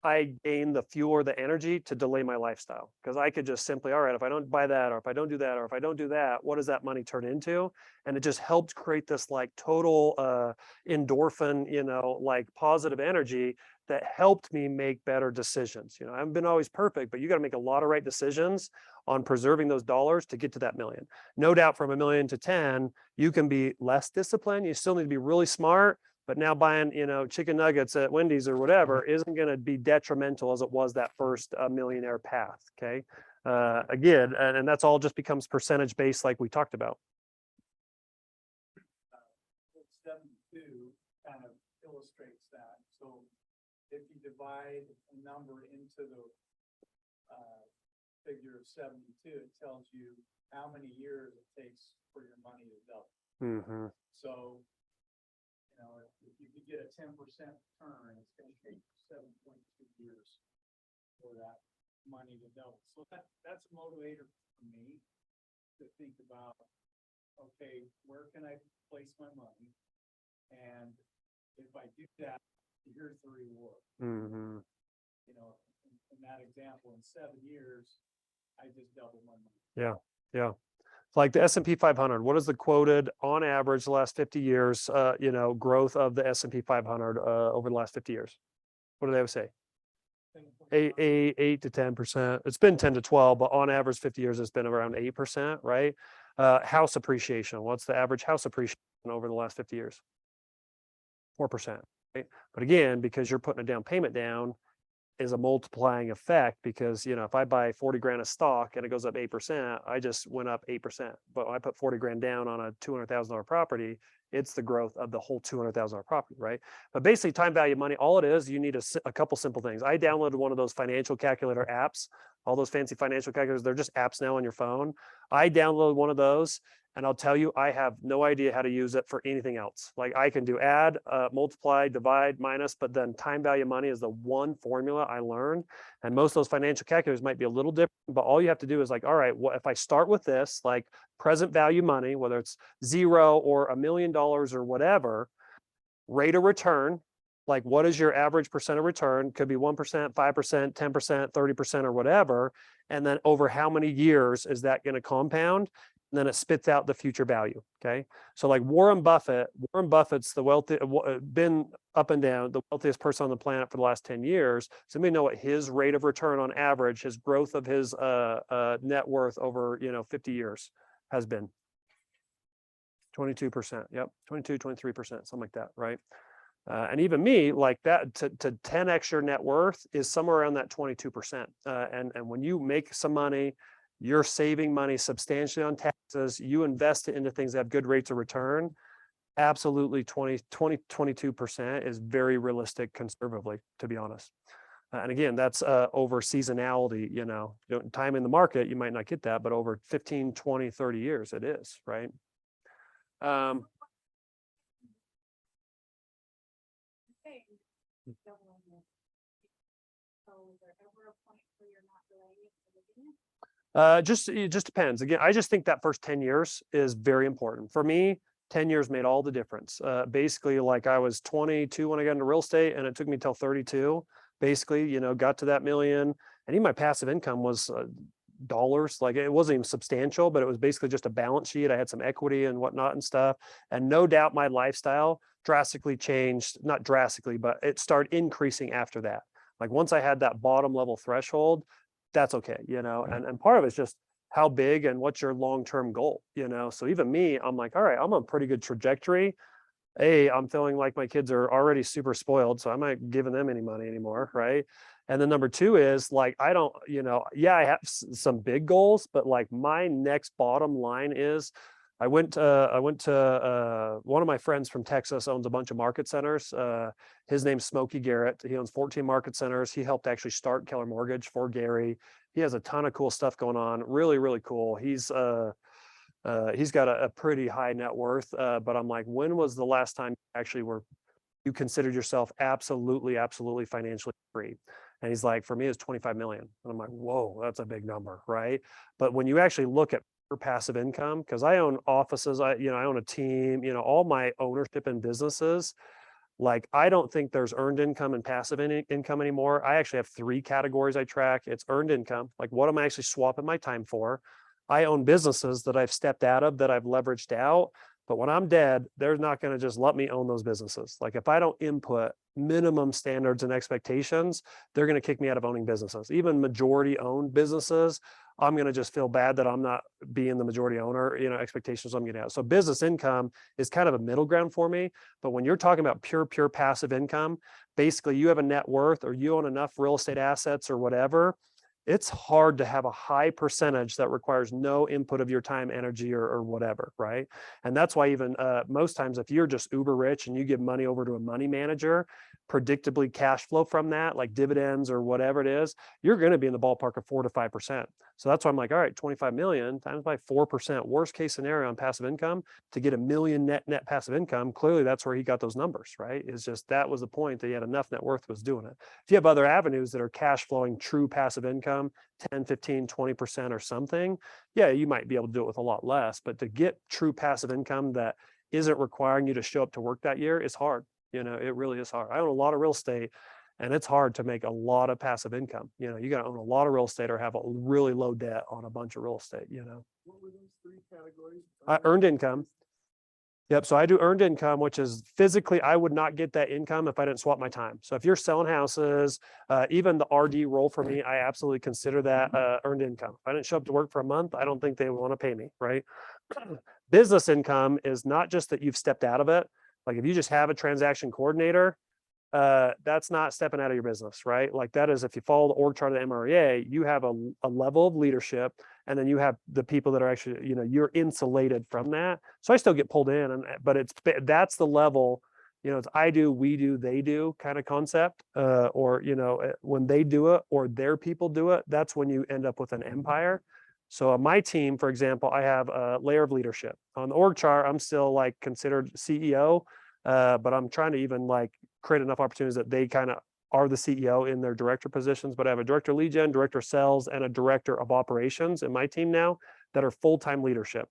I gain the fuel or the energy to delay my lifestyle. Because I could just simply, all right, if I don't buy that, or if I don't do that, or if I don't do that, what does that money turn into? And it just helped create this like total endorphin, like positive energy that helped me make better decisions. I haven't been always perfect, but you got to make a lot of right decisions on preserving those dollars to get to that million. No doubt from 1 million to 10, you can be less disciplined. You still need to be really smart, but now buying, chicken nuggets at Wendy's or whatever isn't going to be detrimental as it was that first millionaire path. Okay. Again, and that's all just becomes percentage based like we talked about. 72 kind of illustrates that. So if you divide a number into the figure of 72, it tells you how many years it takes for your money to double. Mm-hmm. So, if you could get a 10% return, it's going to take 7.2 years for that money to double. So that's a motivator for me to think about, okay, where can I place my money? And if I do that, here's the reward. Mm-hmm. In that example, in 7 years, I just doubled my money. Yeah. Like the S&P 500, what is the quoted on average the last 50 years, growth of the S&P 500 over the last 50 years? What do they always say? 8 to 10%. It's been 10 to 12, but on average 50 years, it's been around 8%, right? House appreciation. What's the average house appreciation over the last 50 years? 4%, right? But again, because you're putting a down payment down, is a multiplying effect, because if I buy 40 grand of stock and it goes up 8%, I just went up 8%. But when I put 40 grand down on a $200,000 property, it's the growth of the whole $200,000 property, right? But basically, time value of money, all it is, you need a couple simple things. I downloaded one of those financial calculator apps, all those fancy financial calculators. They're just apps now on your phone. I downloaded one of those, and I'll tell you, I have no idea how to use it for anything else. Like, I can do add, multiply, divide, minus, but then time value of money is the one formula I learned. And most of those financial calculators might be a little different, but all you have to do is like, all right, well, if I start with this, like present value money, whether it's 0 or $1 million or whatever, rate of return, like what is your average percent of return? Could be 1%, 5%, 10%, 30%, or whatever. And then over how many years is that going to compound? And then it spits out the future value. Okay. So like Warren Buffett's the wealthy, been up and down, the wealthiest person on the planet for the last 10 years. So we know what his rate of return on average, his growth of his net worth over, 50 years has been. 22%. Yep. 22, 23%, something like that. Right. And even me, like that, to 10x your net worth is somewhere around that 22%. And when you make some money, you're saving money substantially on taxes, you invest it into things that have good rates of return. Absolutely 22% is very realistic conservatively, to be honest. And again, that's over seasonality, time in the market, you might not get that, but over 15, 20, 30 years, it is, right? Okay. Don't want to- So is there ever a point where you're not doing it at the beginning? It just depends. Again, I just think that first 10 years is very important. For me, 10 years made all the difference. Basically, like I was 22 when I got into real estate, and it took me till 32. Basically, got to that million, and even my passive income was dollars. Like it wasn't even substantial, but it was basically just a balance sheet. I had some equity and whatnot and stuff. And no doubt my lifestyle drastically changed, not drastically, but it started increasing after that. Like once I had that bottom level threshold, that's okay, and part of it's just how big and what's your long-term goal, so even me, I'm like, all right, I'm on a pretty good trajectory. I'm feeling like my kids are already super spoiled, so I'm not giving them any money anymore, right? And then number two is like, I don't, I have some big goals, but like my next bottom line is I went to one of my friends from Texas owns a bunch of market centers. His name's Smokey Garrett. He owns 14 market centers. He helped actually start Keller Mortgage for Gary. He has a ton of cool stuff going on. Really, really cool. He's got a pretty high net worth. But I'm like, when was the last time you considered yourself absolutely financially free? And he's like, for me, it's 25 million. And I'm like, whoa, that's a big number, right? But when you actually look at passive income, because I own offices, I own a team, all my ownership in businesses, like I don't think there's earned income and passive income anymore. I actually have 3 categories I track. It's earned income, like what am I actually swapping my time for? I own businesses that I've stepped out of, that I've leveraged out. But when I'm dead, they're not going to just let me own those businesses. Like if I don't input minimum standards and expectations, they're going to kick me out of owning businesses. Even majority owned businesses, I'm going to just feel bad that I'm not being the majority owner, expectations I'm getting out. So business income is kind of a middle ground for me. But when you're talking about pure passive income, basically you have a net worth or you own enough real estate assets or whatever, it's hard to have a high percentage that requires no input of your time, energy, or whatever, right? And that's why even most times if you're just uber rich and you give money over to a money manager, predictably cash flow from that, like dividends or whatever it is, you're going to be in the ballpark of 4 to 5%. So that's why I'm like, all right, 25 million times by 4%, worst case scenario on passive income, to get $1 million net passive income. Clearly that's where he got those numbers, right? It's just, that was the point, that he had enough net worth was doing it. If you have other avenues that are cash flowing true passive income, 10, 15, 20% or something, yeah, you might be able to do it with a lot less, but to get true passive income that isn't requiring you to show up to work that year is hard. It really is hard. I own a lot of real estate, and it's hard to make a lot of passive income. You got to own a lot of real estate or have a really low debt on a bunch of real estate, What were those 3 categories? Earned income. Yep. So I do earned income, which is physically, I would not get that income if I didn't swap my time. So if you're selling houses, even the RD role for me, I absolutely consider that earned income. If I didn't show up to work for a month, I don't think they would want to pay me, right? Business income is not just that you've stepped out of it. Like if you just have a transaction coordinator, that's not stepping out of your business, right? Like that is, if you follow the org chart of the MREA, you have a level of leadership, and then you have the people that are actually, you're insulated from that. So I still get pulled in, but that's the level, it's I do, we do, they do kind of concept, or, when they do it or their people do it, that's when you end up with an empire. So on my team, for example, I have a layer of leadership. On the org chart, I'm still like considered CEO, but I'm trying to even like create enough opportunities that they kind of are the CEO in their director positions. But I have a director of lead gen, director of sales, and a director of operations in my team now that are full-time leadership.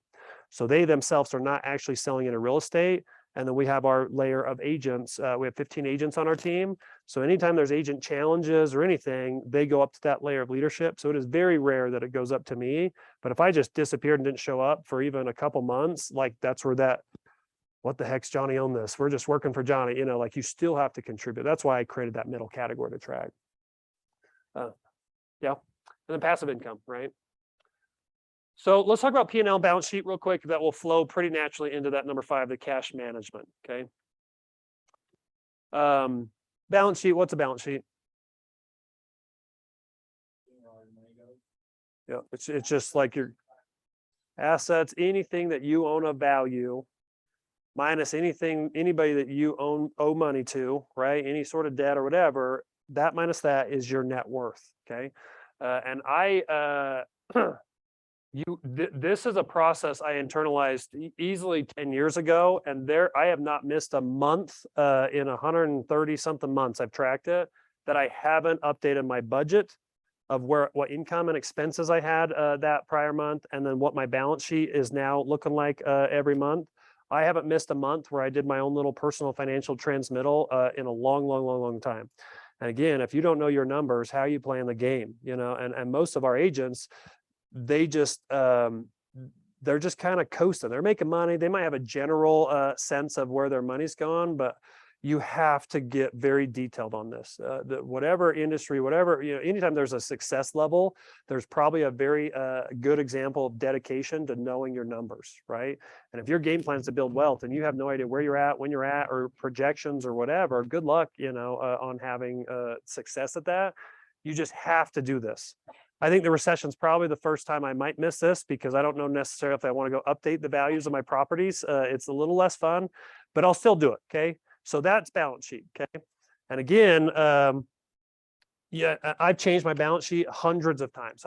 So they themselves are not actually selling into real estate. And then we have our layer of agents. We have 15 agents on our team. So anytime there's agent challenges or anything, they go up to that layer of leadership. So it is very rare that it goes up to me. But if I just disappeared and didn't show up for even a couple months, like that's where that, what the heck's Jonny on this? We're just working for Jonny, like you still have to contribute. That's why I created that middle category to track. Yeah. And then passive income, right? So let's talk about P&L balance sheet real quick. That will flow pretty naturally into that number 5, the cash management. Okay. Balance sheet. What's a balance sheet? Yeah, it's just like your assets, anything that you own of value, minus anybody that you owe money to, right? Any sort of debt or whatever, that minus that is your net worth. Okay. And this is a process I internalized easily 10 years ago, and I have not missed a month in 130 something months I've tracked it that I haven't updated my budget of what income and expenses I had that prior month, and then what my balance sheet is now looking like every month. I haven't missed a month where I did my own little personal financial transmittal in a long time. And again, if you don't know your numbers, how are you playing the game? You know, and most of our agents, they just they're just kind of coasting. They're making money. They might have a general sense of where their money's gone, but you have to get very detailed on this. Whatever industry, whatever, you know, anytime there's a success level, there's probably a very good example of dedication to knowing your numbers, right? And if your game plan is to build wealth and you have no idea where you're at, when you're at, or projections or whatever, good luck, you know, on having success at that. You just have to do this. I think the recession is probably the first time I might miss this, because I don't know necessarily if I want to go update the values of my properties. It's a little less fun, but I'll still do it. Okay. So that's balance sheet. Okay. And again, yeah, I've changed my balance sheet hundreds of times,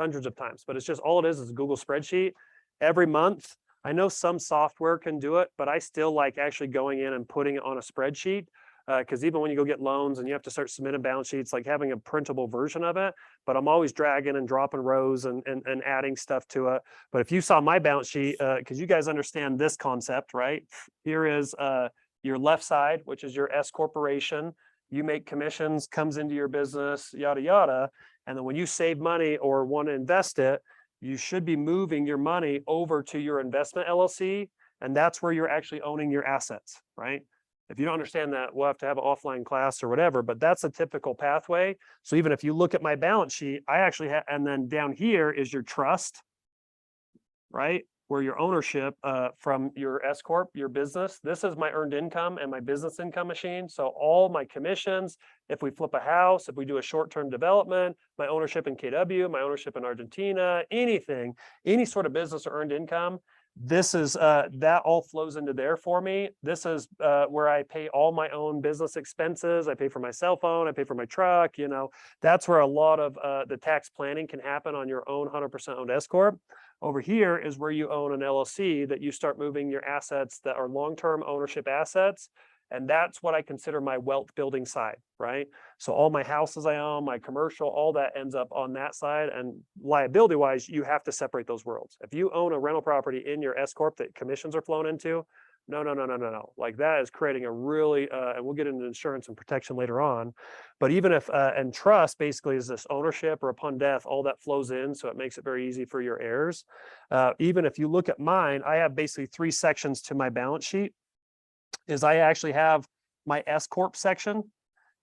but it's just all it is a Google spreadsheet every month. I know some software can do it, but I still like actually going in and putting it on a spreadsheet. Because even when you go get loans and you have to start submitting balance sheets, like having a printable version of it, but I'm always dragging and dropping rows and adding stuff to it. But if you saw my balance sheet, because you guys understand this concept, right? Here is your left side, which is your S corporation. You make commissions, comes into your business, yada, yada. And then when you save money or want to invest it, you should be moving your money over to your investment LLC. And that's where you're actually owning your assets, right? If you don't understand that, we'll have to have an offline class or whatever, but that's a typical pathway. So even if you look at my balance sheet, I actually have, and then down here is your trust, right? Where your ownership from your S Corp, your business. This is my earned income and my business income machine. So all my commissions, if we flip a house, if we do a short-term development, my ownership in KW, my ownership in Argentina, anything, any sort of business or earned income, this is that all flows into there for me. This is where I pay all my own business expenses. I pay for my cell phone. I pay for my truck. You know, that's where a lot of the tax planning can happen on your own 100% owned S Corp. Over here is where you own an LLC that you start moving your assets that are long-term ownership assets. And that's what I consider my wealth building side, right? So all my houses I own, my commercial, all that ends up on that side. And liability wise, you have to separate those worlds. If you own a rental property in your S Corp that commissions are flown into, no. Like that is creating a really, and we'll get into insurance and protection later on. But even if, and trust basically is this ownership or upon death, all that flows in. So it makes it very easy for your heirs. Even if you look at mine, I have basically 3 sections to my balance sheet. Is I actually have my S Corp section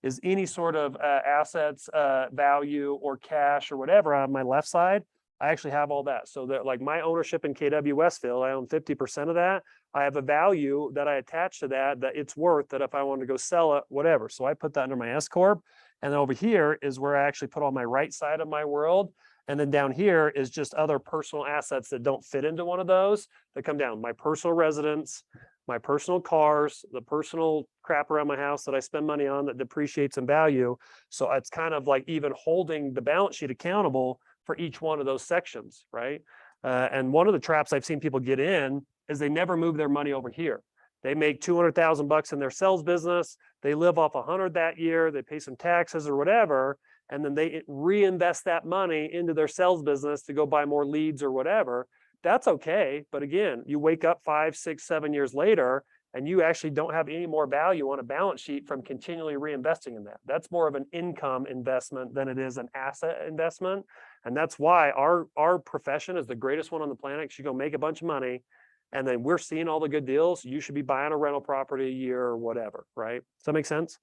is any sort of assets, value or cash or whatever on my left side. I actually have all that. So that like my ownership in KW Westfield, I own 50% of that. I have a value that I attach to that it's worth that if I want to go sell it, whatever. So I put that under my S Corp. And then over here is where I actually put all my right side of my world. And then down here is just other personal assets that don't fit into one of those that come down. My personal residence, my personal cars, the personal crap around my house that I spend money on that depreciates in value. So it's kind of like even holding the balance sheet accountable for each one of those sections, right? And one of the traps I've seen people get in is they never move their money over here. They make 200,000 bucks in their sales business. They live off 100 that year. They pay some taxes or whatever. And then they reinvest that money into their sales business to go buy more leads or whatever. That's okay. But again, you wake up 5, 6, 7 years later, and you actually don't have any more value on a balance sheet from continually reinvesting in that. That's more of an income investment than it is an asset investment. And that's why our profession is the greatest one on the planet. You go make a bunch of money, and then we're seeing all the good deals. You should be buying a rental property a year or whatever, right? Does that make sense?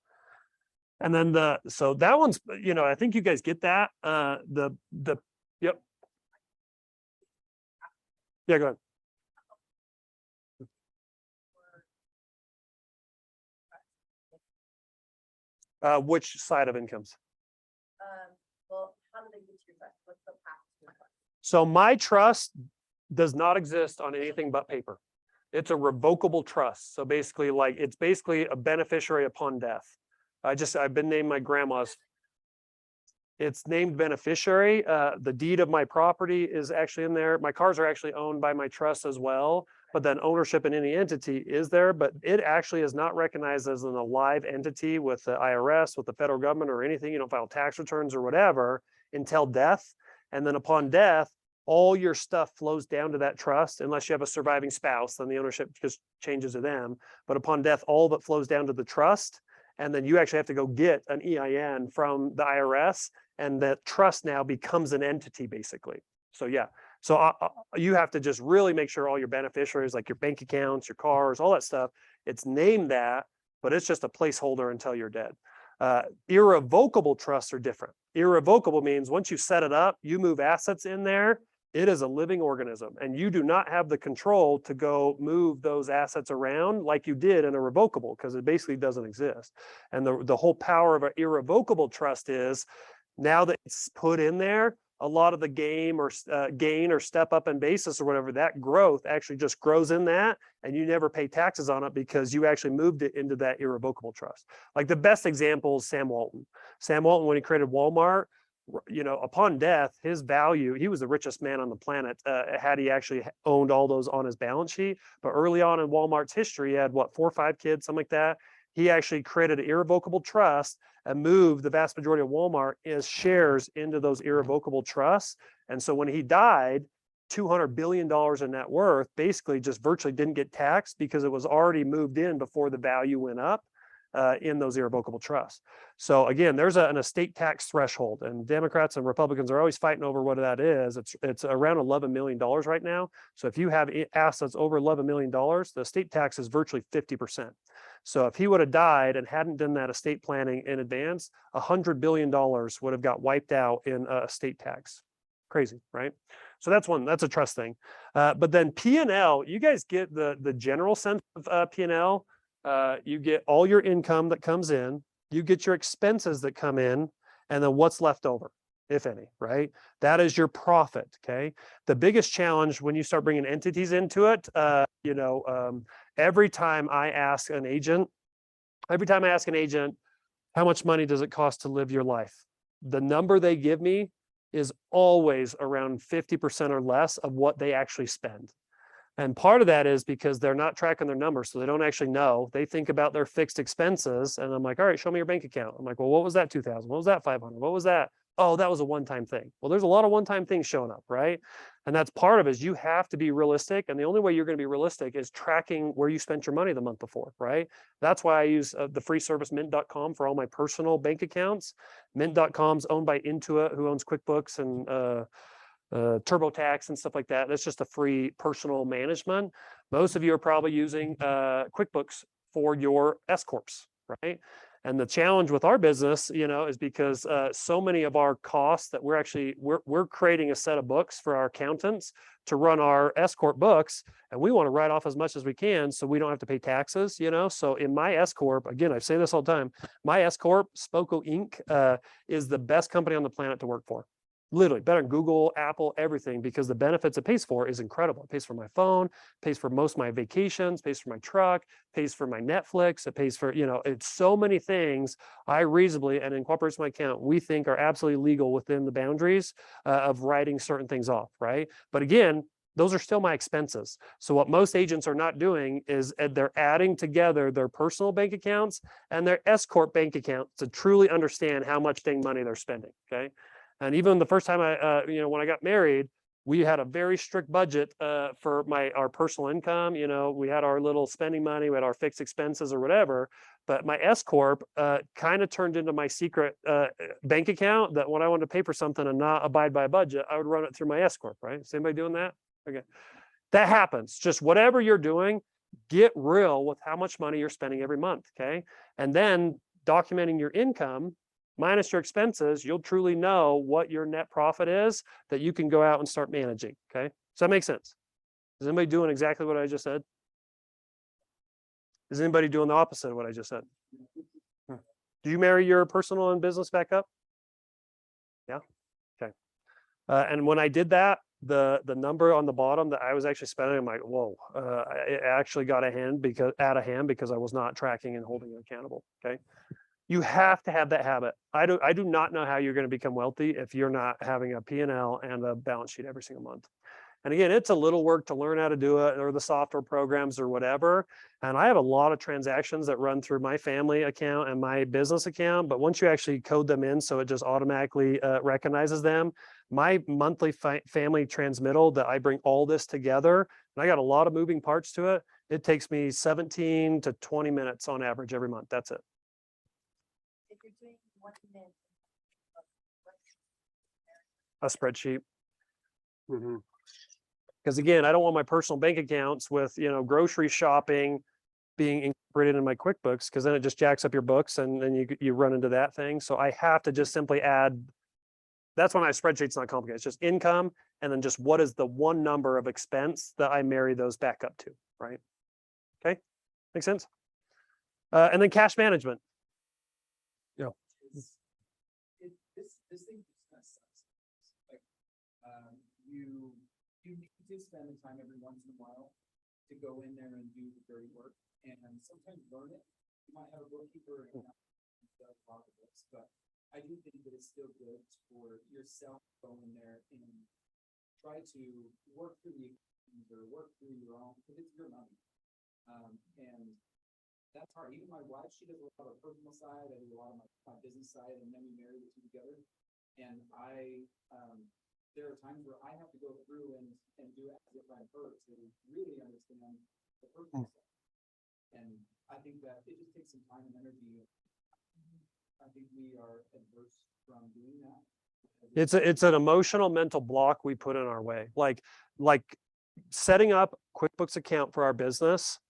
And then so that one's, you know, I think you guys get that. Yep. Yeah, go ahead. Which side of incomes? Well, how do they get to your trust? What's the path to your trust? So my trust does not exist on anything but paper. It's a revocable trust. So basically, like, it's basically a beneficiary upon death. I've been named my grandma's. It's named beneficiary. The deed of my property is actually in there. My cars are actually owned by my trust as well, but then ownership in any entity is there, but it actually is not recognized as an alive entity with the IRS, with the federal government or anything. You don't file tax returns or whatever until death. And then upon death, all your stuff flows down to that trust, unless you have a surviving spouse, then the ownership just changes to them. But upon death, all of it flows down to the trust. And then you actually have to go get an EIN from the IRS, and that trust now becomes an entity basically. So yeah, so you have to just really make sure all your beneficiaries, like your bank accounts, your cars, all that stuff, it's named that, but it's just a placeholder until you're dead. Irrevocable trusts are different. Irrevocable means once you set it up, you move assets in there, it is a living organism, and you do not have the control to go move those assets around like you did in a revocable, because it basically doesn't exist. And the whole power of an irrevocable trust is, now that it's put in there, a lot of the gain or step up in basis or whatever, that growth actually just grows in that, and you never pay taxes on it because you actually moved it into that irrevocable trust. Like the best example is Sam Walton. Sam Walton, when he created Walmart, upon death, his value, he was the richest man on the planet, had he actually owned all those on his balance sheet. But early on in Walmart's history, he had 4 or 5 kids, something like that. He actually created an irrevocable trust and moved the vast majority of Walmart as shares into those irrevocable trusts. And so when he died, $200 billion in net worth basically just virtually didn't get taxed because it was already moved in before the value went up in those irrevocable trusts. So again, there's an estate tax threshold, and Democrats and Republicans are always fighting over what that is. It's around $11 million right now. So if you have assets over $11 million, the estate tax is virtually 50%. So if he would have died and hadn't done that estate planning in advance, $100 billion would have got wiped out in estate tax. Crazy, right? So that's a trust thing. But then P&L, you guys get the general sense of P&L. You get all your income that comes in, you get your expenses that come in, and then what's left over, if any, right? That is your profit, okay? The biggest challenge when you start bringing entities into it, every time I ask an agent, how much money does it cost to live your life? The number they give me is always around 50% or less of what they actually spend. And part of that is because they're not tracking their numbers, so they don't actually know. They think about their fixed expenses, and I'm like, all right, show me your bank account. I'm like, well, what was that 2,000? What was that 500? What was that? Oh, that was a one-time thing. Well, there's a lot of one-time things showing up, right? And that's part of it, is you have to be realistic, and the only way you're going to be realistic is tracking where you spent your money the month before, right? That's why I use the free service mint.com for all my personal bank accounts. Mint.com's owned by Intuit, who owns QuickBooks and TurboTax and stuff like that. That's just a free personal management. Most of you are probably using QuickBooks for your S corps, right? And the challenge with our business, is because so many of our costs that we're creating a set of books for our accountants to run our S corp books, and we want to write off as much as we can so we don't have to pay taxes. So in my S corp, again, I say this all the time, my S corp, Spoko Inc., is the best company on the planet to work for. Literally better than Google, Apple, everything, because the benefits it pays for is incredible. It pays for my phone, pays for most of my vacations, pays for my truck, pays for my Netflix. It pays for, it's so many things I reasonably, and in cooperation with my account, we think are absolutely legal within the boundaries of writing certain things off, right? But again, those are still my expenses. So what most agents are not doing is they're adding together their personal bank accounts and their S corp bank accounts to truly understand how much dang money they're spending, okay? And even the first time when I got married, we had a very strict budget for our personal income. We had our little spending money, we had our fixed expenses or whatever. But my S corp kind of turned into my secret bank account, that when I wanted to pay for something and not abide by a budget, I would run it through my S corp. Right? Is anybody doing that? Okay, that happens. Just whatever you're doing, get real with how much money you're spending every month. Okay, and then documenting your income minus your expenses, you'll truly know what your net profit is that you can go out and start managing. Okay, does that make sense? Is anybody doing exactly what I just said? Is anybody doing the opposite of what I just said? Do you marry your personal and business back up? Yeah. Okay. And when I did that, the number on the bottom that I was actually spending, I'm like, whoa, it actually got out of hand because I was not tracking and holding it accountable. Okay. You have to have that habit. I do not know how you're going to become wealthy if you're not having a P&L and a balance sheet every single month. And again, it's a little work to learn how to do it, or the software programs or whatever. And I have a lot of transactions that run through my family account and my business account. But once you actually code them in, so it just automatically recognizes them, my monthly family transmittal that I bring all this together, and I got a lot of moving parts to it. It takes me 17 to 20 minutes on average every month. That's it. If you're doing 1 minute. A spreadsheet. Because again, I don't want my personal bank accounts with, grocery shopping being incorporated in my QuickBooks, because then it just jacks up your books and then you run into that thing. So I have to just simply add. That's why my spreadsheet's not complicated. It's just income and then just what is the one number of expense that I marry those back up to, right? Okay, makes sense. And then cash management. This thing just kind of sucks. Like, you need to spend the time every once in a while to go in there and do the dirty work, and sometimes learn it. You might have a bookkeeper and does a lot of this, but I do think that it's still good for yourself to go in there and try to work through the equations or work through your own, because it's your money. And that's hard. Even my wife, she does a lot of personal side, I do a lot of my business side, and then we marry the two together. And there are times where I have to go through and do it as if I'm her to really understand the personal side. And I think that it just takes some time and energy. I think we are adverse from doing that. It's an emotional mental block we put in our way. Like setting up QuickBooks account for our business,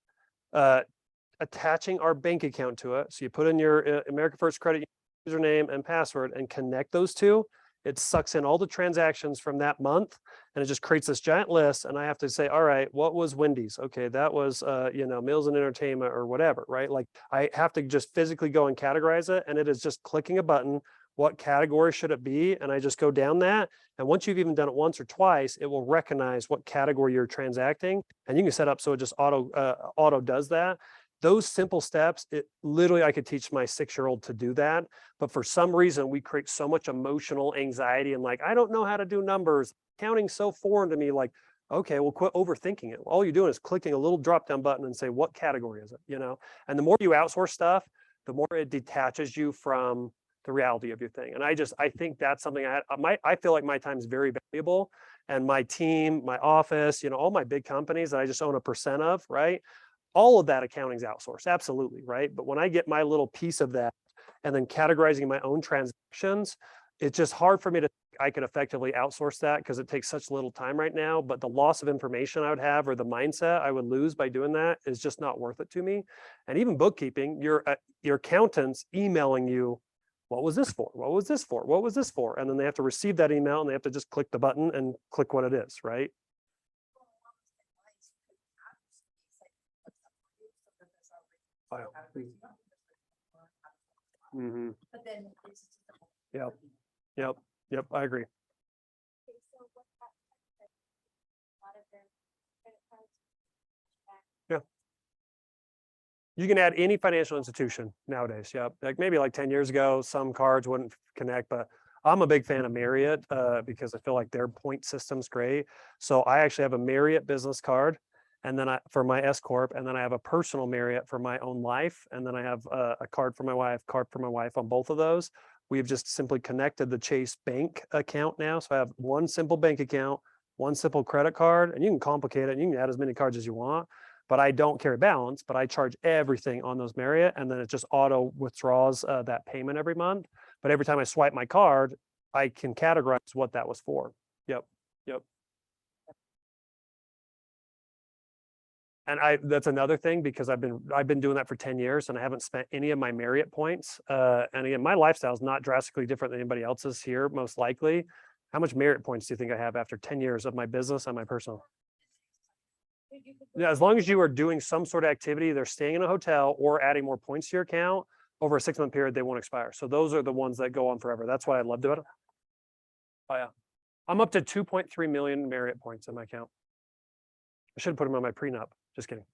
attaching our bank account to it. So you put in your American First Credit username and password and connect those two. It sucks in all the transactions from that month and it just creates this giant list. And I have to say, all right, what was Wendy's? Okay, that was, meals and entertainment or whatever, right? Like I have to just physically go and categorize it. And it is just clicking a button. What category should it be? And I just go down that. And once you've even done it once or twice, it will recognize what category you're transacting. And you can set up so it just auto does that. Those simple steps, it literally, I could teach my 6-year-old to do that. But for some reason, we create so much emotional anxiety and like, I don't know how to do numbers. Counting's so foreign to me. Like, okay, well, quit overthinking it. All you're doing is clicking a little drop down button and say, what category is it? And the more you outsource stuff, the more it detaches you from the reality of your thing. And I think that's something I feel like my time is very valuable, and my team, my office, all my big companies that I just own a percent of, right? All of that accounting is outsourced, absolutely, right? But when I get my little piece of that and then categorizing my own transactions, it's just hard for me to think I could effectively outsource that because it takes such little time right now. But the loss of information I would have or the mindset I would lose by doing that is just not worth it to me. And even bookkeeping, your accountant's emailing you, what was this for? What was this for? What was this for? And then they have to receive that email and they have to just click the button and click what it is, right? Mm-hmm. But then it's just. Yep. I agree. Okay, so what about a lot of their credit cards back? You can add any financial institution nowadays. Yep. Like maybe like 10 years ago, some cards wouldn't connect, but I'm a big fan of Marriott because I feel like their point system's great. So I actually have a Marriott business card, and then for my S Corp, and then I have a personal Marriott for my own life. And then I have a card for my wife on both of those. We've just simply connected the Chase bank account now. So I have one simple bank account, one simple credit card, and you can complicate it and you can add as many cards as you want, but I don't carry balance, but I charge everything on those Marriott, and then it just auto withdraws that payment every month. But every time I swipe my card, I can categorize what that was for. Yep. And that's another thing, because I've been doing that for 10 years and I haven't spent any of my Marriott points. And again, my lifestyle is not drastically different than anybody else's here, most likely. How much Marriott points do you think I have after 10 years of my business and my personal? Yeah, as long as you are doing some sort of activity, they're staying in a hotel or adding more points to your account over a 6-month period, they won't expire. So those are the ones that go on forever. That's what I loved about it. Oh yeah. I'm up to 2.3 million Marriott points in my account. I should have put them on my prenup. Just kidding.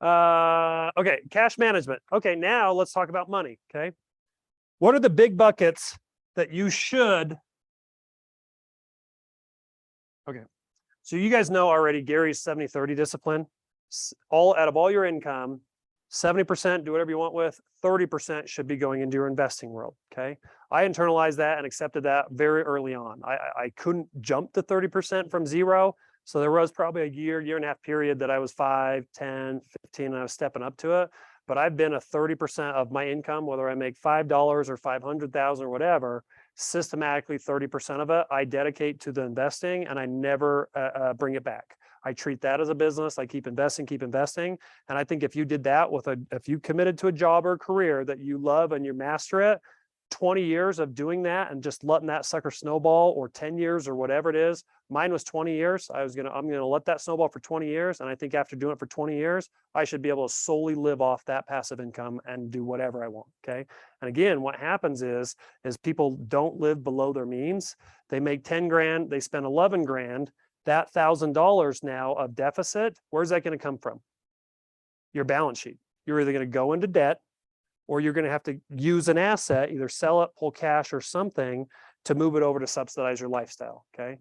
Okay, cash management. Okay, now let's talk about money. Okay. What are the big buckets that you should? Okay. So you guys know already Gary's 70-30 discipline. All out of all your income, 70% do whatever you want with, 30% should be going into your investing world. Okay. I internalized that and accepted that very early on. I couldn't jump to 30% from zero. So there was probably a year and a half period that I was 5, 10, 15, and I was stepping up to it. But I've been a 30% of my income, whether I make $5 or 500,000 or whatever, systematically 30% of it I dedicate to the investing, and I never bring it back. I treat that as a business. I keep investing. And I think if you did that if you committed to a job or a career that you love and you master it, 20 years of doing that and just letting that sucker snowball, or 10 years or whatever it is. Mine was 20 years. I'm going to let that snowball for 20 years. And I think after doing it for 20 years, I should be able to solely live off that passive income and do whatever I want. Okay. And again, what happens is people don't live below their means. They make 10 grand, they spend 11 grand. That $1,000 now of deficit, where's that going to come from? Your balance sheet. You're either going to go into debt, or you're going to have to use an asset, either sell it, pull cash or something to move it over to subsidize your lifestyle. Okay.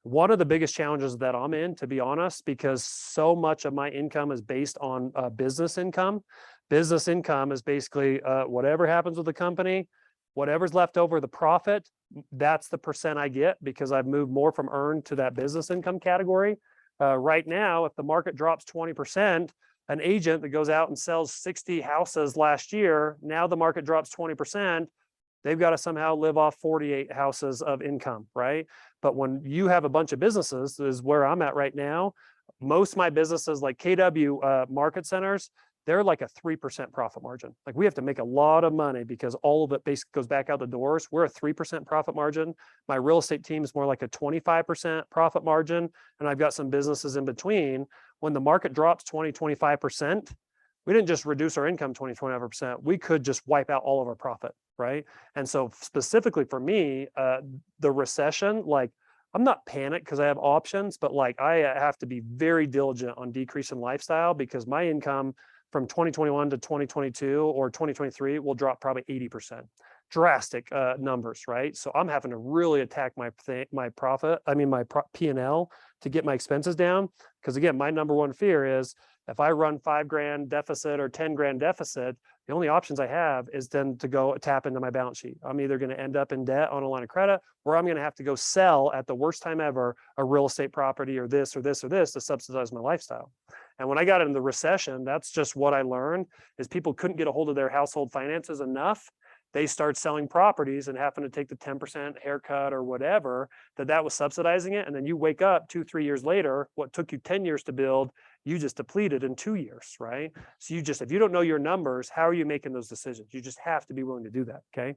One of the biggest challenges that I'm in, to be honest, because so much of my income is based on business income. Business income is basically whatever happens with the company, whatever's left over, the profit, that's the percent I get, because I've moved more from earned to that business income category. Right now, if the market drops 20%, an agent that goes out and sells 60 houses last year, now the market drops 20%, they've got to somehow live off 48 houses of income, right? But when you have a bunch of businesses, this is where I'm at right now. Most of my businesses, like KW market centers, they're like a 3% profit margin. Like, we have to make a lot of money because all of it basically goes back out the doors. We're a 3% profit margin. My real estate team is more like a 25% profit margin. And I've got some businesses in between. When the market drops 20, 25%, we didn't just reduce our income 20, 25%. We could just wipe out all of our profit, right? And so specifically for me, the recession, like, I'm not panicked because I have options, but like, I have to be very diligent on decreasing lifestyle, because my income from 2021 to 2022 or 2023 will drop probably 80%. Drastic numbers, right? So I'm having to really attack my profit, my P&L to get my expenses down. Because again, my number one fear is if I run 5 grand deficit or 10 grand deficit, the only options I have is then to go tap into my balance sheet. I'm either going to end up in debt on a line of credit, or I'm going to have to go sell at the worst time ever a real estate property or this or this or this to subsidize my lifestyle. And when I got into the recession, that's just what I learned, is people couldn't get a hold of their household finances enough. They start selling properties and having to take the 10% haircut or whatever, that was subsidizing it. And then you wake up 2-3 years later, what took you 10 years to build, you just depleted in 2 years, right? So if you don't know your numbers, how are you making those decisions? You just have to be willing to do that, okay?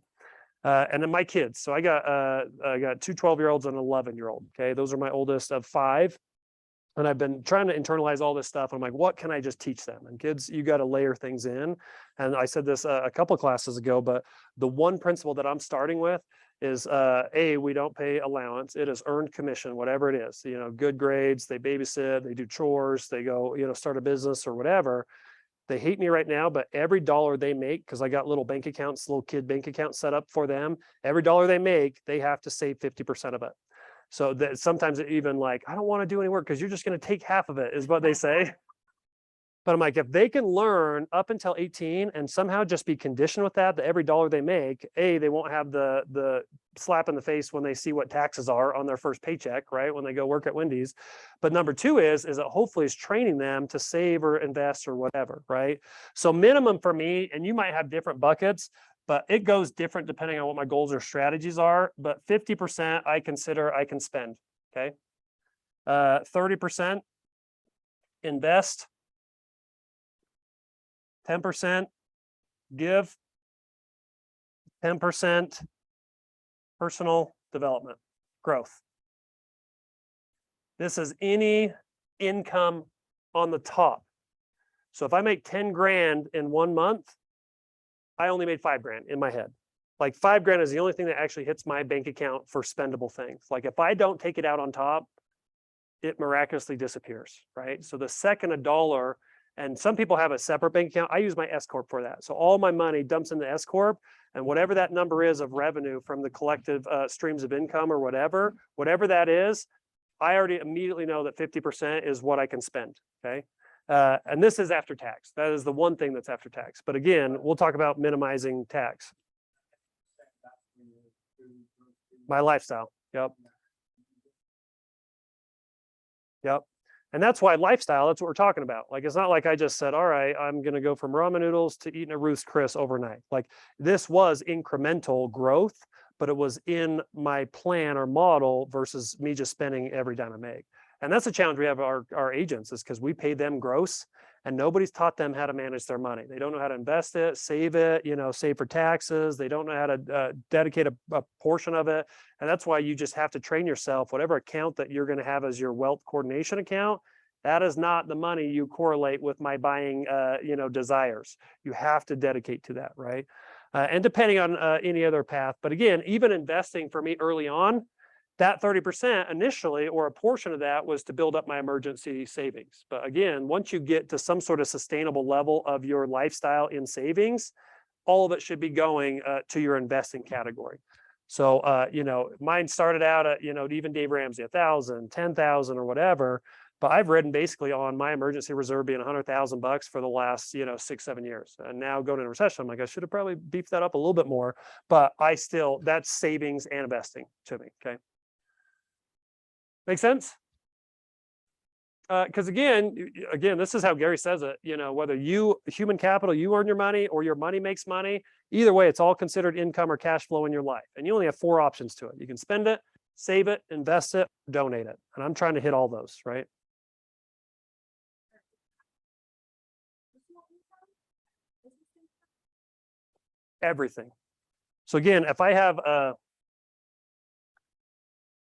And then my kids. So I got 2 12-year-olds and an 11-year-old, okay? Those are my oldest of 5. And I've been trying to internalize all this stuff. I'm like, what can I just teach them? And kids, you got to layer things in. And I said this a couple classes ago, but the one principle that I'm starting with is we don't pay allowance. It is earned commission, whatever it is. Good grades, they babysit, they do chores, they go, start a business or whatever. They hate me right now, but every dollar they make, because I got little bank accounts, little kid bank accounts set up for them, every dollar they make, they have to save 50% of it. So that sometimes even like, I don't want to do any work because you're just going to take half of it, is what they say. But I'm like, if they can learn up until 18 and somehow just be conditioned with that every dollar they make, they won't have the slap in the face when they see what taxes are on their first paycheck, right? When they go work at Wendy's. But number 2 is it hopefully is training them to save or invest or whatever, right? So minimum for me, and you might have different buckets, but it goes different depending on what my goals or strategies are. But 50% I consider I can spend, okay? 30% invest, 10% give, 10% personal development, growth. This is any income on the top. So if I make 10 grand in 1 month, I only made 5 grand in my head. Like 5 grand is the only thing that actually hits my bank account for spendable things. Like if I don't take it out on top, it miraculously disappears, right? So the second a dollar, and some people have a separate bank account. I use my S Corp for that. So all my money dumps into S Corp, and whatever that number is of revenue from the collective streams of income or whatever that is, I already immediately know that 50% is what I can spend, okay? And this is after tax. That is the one thing that's after tax. But again, we'll talk about minimizing tax. My lifestyle, yep. Yep. And that's why lifestyle, that's what we're talking about. Like, it's not like I just said, all right, I'm going to go from ramen noodles to eating a Ruth's Chris overnight. Like, this was incremental growth, but it was in my plan or model versus me just spending every dime I make. And that's the challenge we have our agents, is because we pay them gross and nobody's taught them how to manage their money. They don't know how to invest it, save it, save for taxes. They don't know how to dedicate a portion of it. And that's why you just have to train yourself. Whatever account that you're going to have as your wealth coordination account, that is not the money you correlate with my buying, desires. You have to dedicate to that, right? And depending on any other path. But again, even investing for me early on, that 30% initially, or a portion of that, was to build up my emergency savings. But again, once you get to some sort of sustainable level of your lifestyle in savings, all of it should be going to your investing category. So, mine started out at, even Dave Ramsey, 1,000, 10,000 or whatever. But I've ridden basically on my emergency reserve being $100,000 for the last, 6-7 years. And now going into recession, I'm like, I should have probably beefed that up a little bit more. But that's savings and investing to me. Okay. Make sense? Because again, this is how Gary says it, whether human capital, you earn your money or your money makes money, either way, it's all considered income or cash flow in your life. And you only have 4 options to it. You can spend it, save it, invest it, donate it. And I'm trying to hit all those, right? Everything. So again, if I have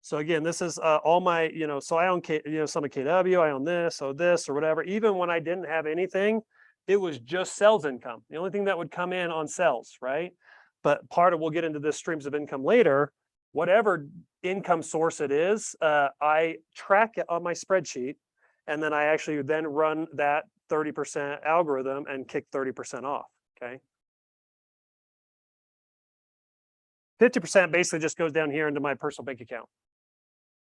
so again, this is all my, so I own, some of KW, I own this or whatever. Even when I didn't have anything, it was just sales income. The only thing that would come in on sales, right? But we'll get into this streams of income later. Whatever income source it is, I track it on my spreadsheet. And then I actually then run that 30% algorithm and kick 30% off, okay? 50% basically just goes down here into my personal bank account.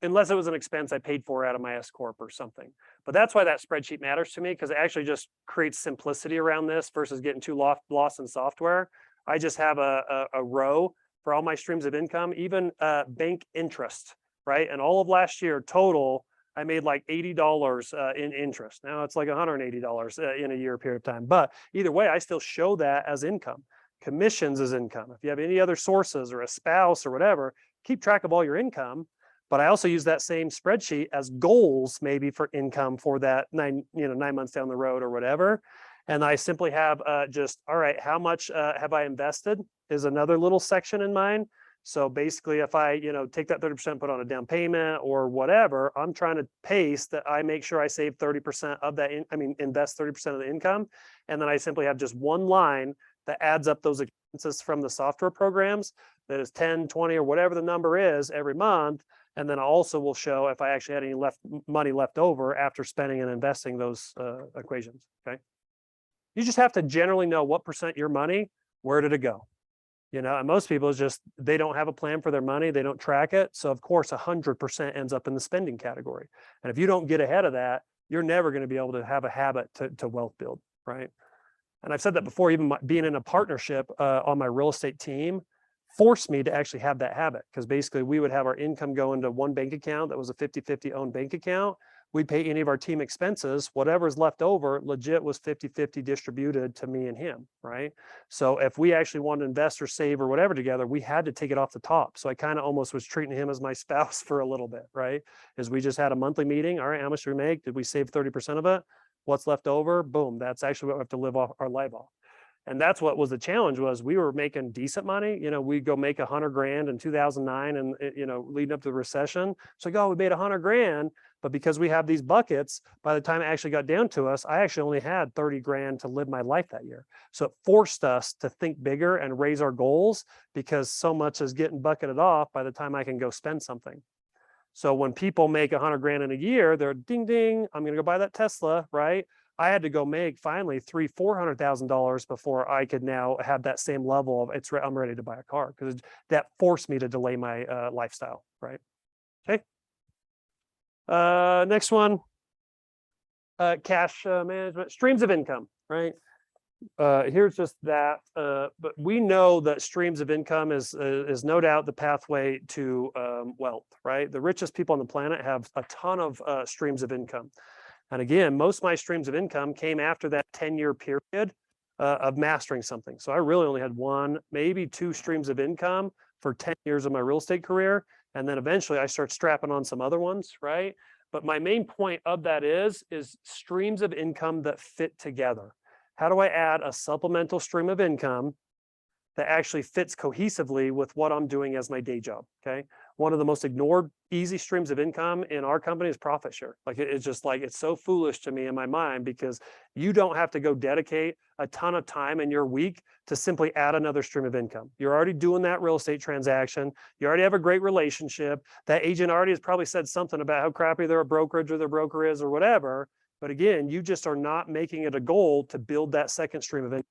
Unless it was an expense I paid for out of my S Corp or something. But that's why that spreadsheet matters to me, because it actually just creates simplicity around this versus getting too lost in software. I just have a row for all my streams of income, even bank interest, right? And all of last year total, I made like $80 in interest. Now it's like $180 in a year period of time. But either way, I still show that as income. Commissions as income. If you have any other sources or a spouse or whatever, keep track of all your income. But I also use that same spreadsheet as goals, maybe for income for that 9 months down the road or whatever. And I simply have all right, how much have I invested is another little section in mine. So basically, if I, take that 30%, put on a down payment or whatever, I'm trying to pace that I make sure I save 30% of that, invest 30% of the income. And then I simply have just one line that adds up those expenses from the software programs that is 10, 20, or whatever the number is every month. And then I also will show if I actually had any money left over after spending and investing those equations, okay? You just have to generally know what percent your money, where did it go? And most people is just, they don't have a plan for their money. They don't track it. So of course, 100% ends up in the spending category. And if you don't get ahead of that, you're never going to be able to have a habit to wealth build, right? And I've said that before, even being in a partnership on my real estate team forced me to actually have that habit, because basically we would have our income go into one bank account that was a 50-50 owned bank account. We'd pay any of our team expenses, whatever's left over legit was 50-50 distributed to me and him, right? So if we actually wanted to invest or save or whatever together, we had to take it off the top. So I kind of almost was treating him as my spouse for a little bit, right? Is we just had a monthly meeting. All right, how much do we make? Did we save 30% of it? What's left over? Boom, that's actually what we have to live off our life off. And that's what was the challenge, was we were making decent money. We'd go make 100 grand in 2009 and, leading up to the recession. So we made 100 grand, But because we have these buckets, by the time it actually got down to us, I actually only had 30 grand to live my life that year. So it forced us to think bigger and raise our goals because so much is getting bucketed off by the time I can go spend something. So when people make 100 grand in a year, they're ding, ding, I'm going to go buy that Tesla, right? I had to go make finally $300,000-$400,000 before I could now have that same level of I'm ready to buy a car, because that forced me to delay my lifestyle, right? Okay. Next one, cash management, streams of income, right? Here's just that, but we know that streams of income is no doubt the pathway to wealth, right? The richest people on the planet have a ton of streams of income. And again, most of my streams of income came after that 10-year period of mastering something. So I really only had one, maybe two streams of income for 10 years of my real estate career. And then eventually I start strapping on some other ones, right? But my main point of that is streams of income that fit together. How do I add a supplemental stream of income that actually fits cohesively with what I'm doing as my day job? Okay. One of the most ignored easy streams of income in our company is profit share. Like it's just like, it's so foolish to me in my mind, because you don't have to go dedicate a ton of time in your week to simply add another stream of income. You're already doing that real estate transaction. You already have a great relationship. That agent already has probably said something about how crappy their brokerage or their broker is or whatever. But again, you just are not making it a goal to build that second stream of income.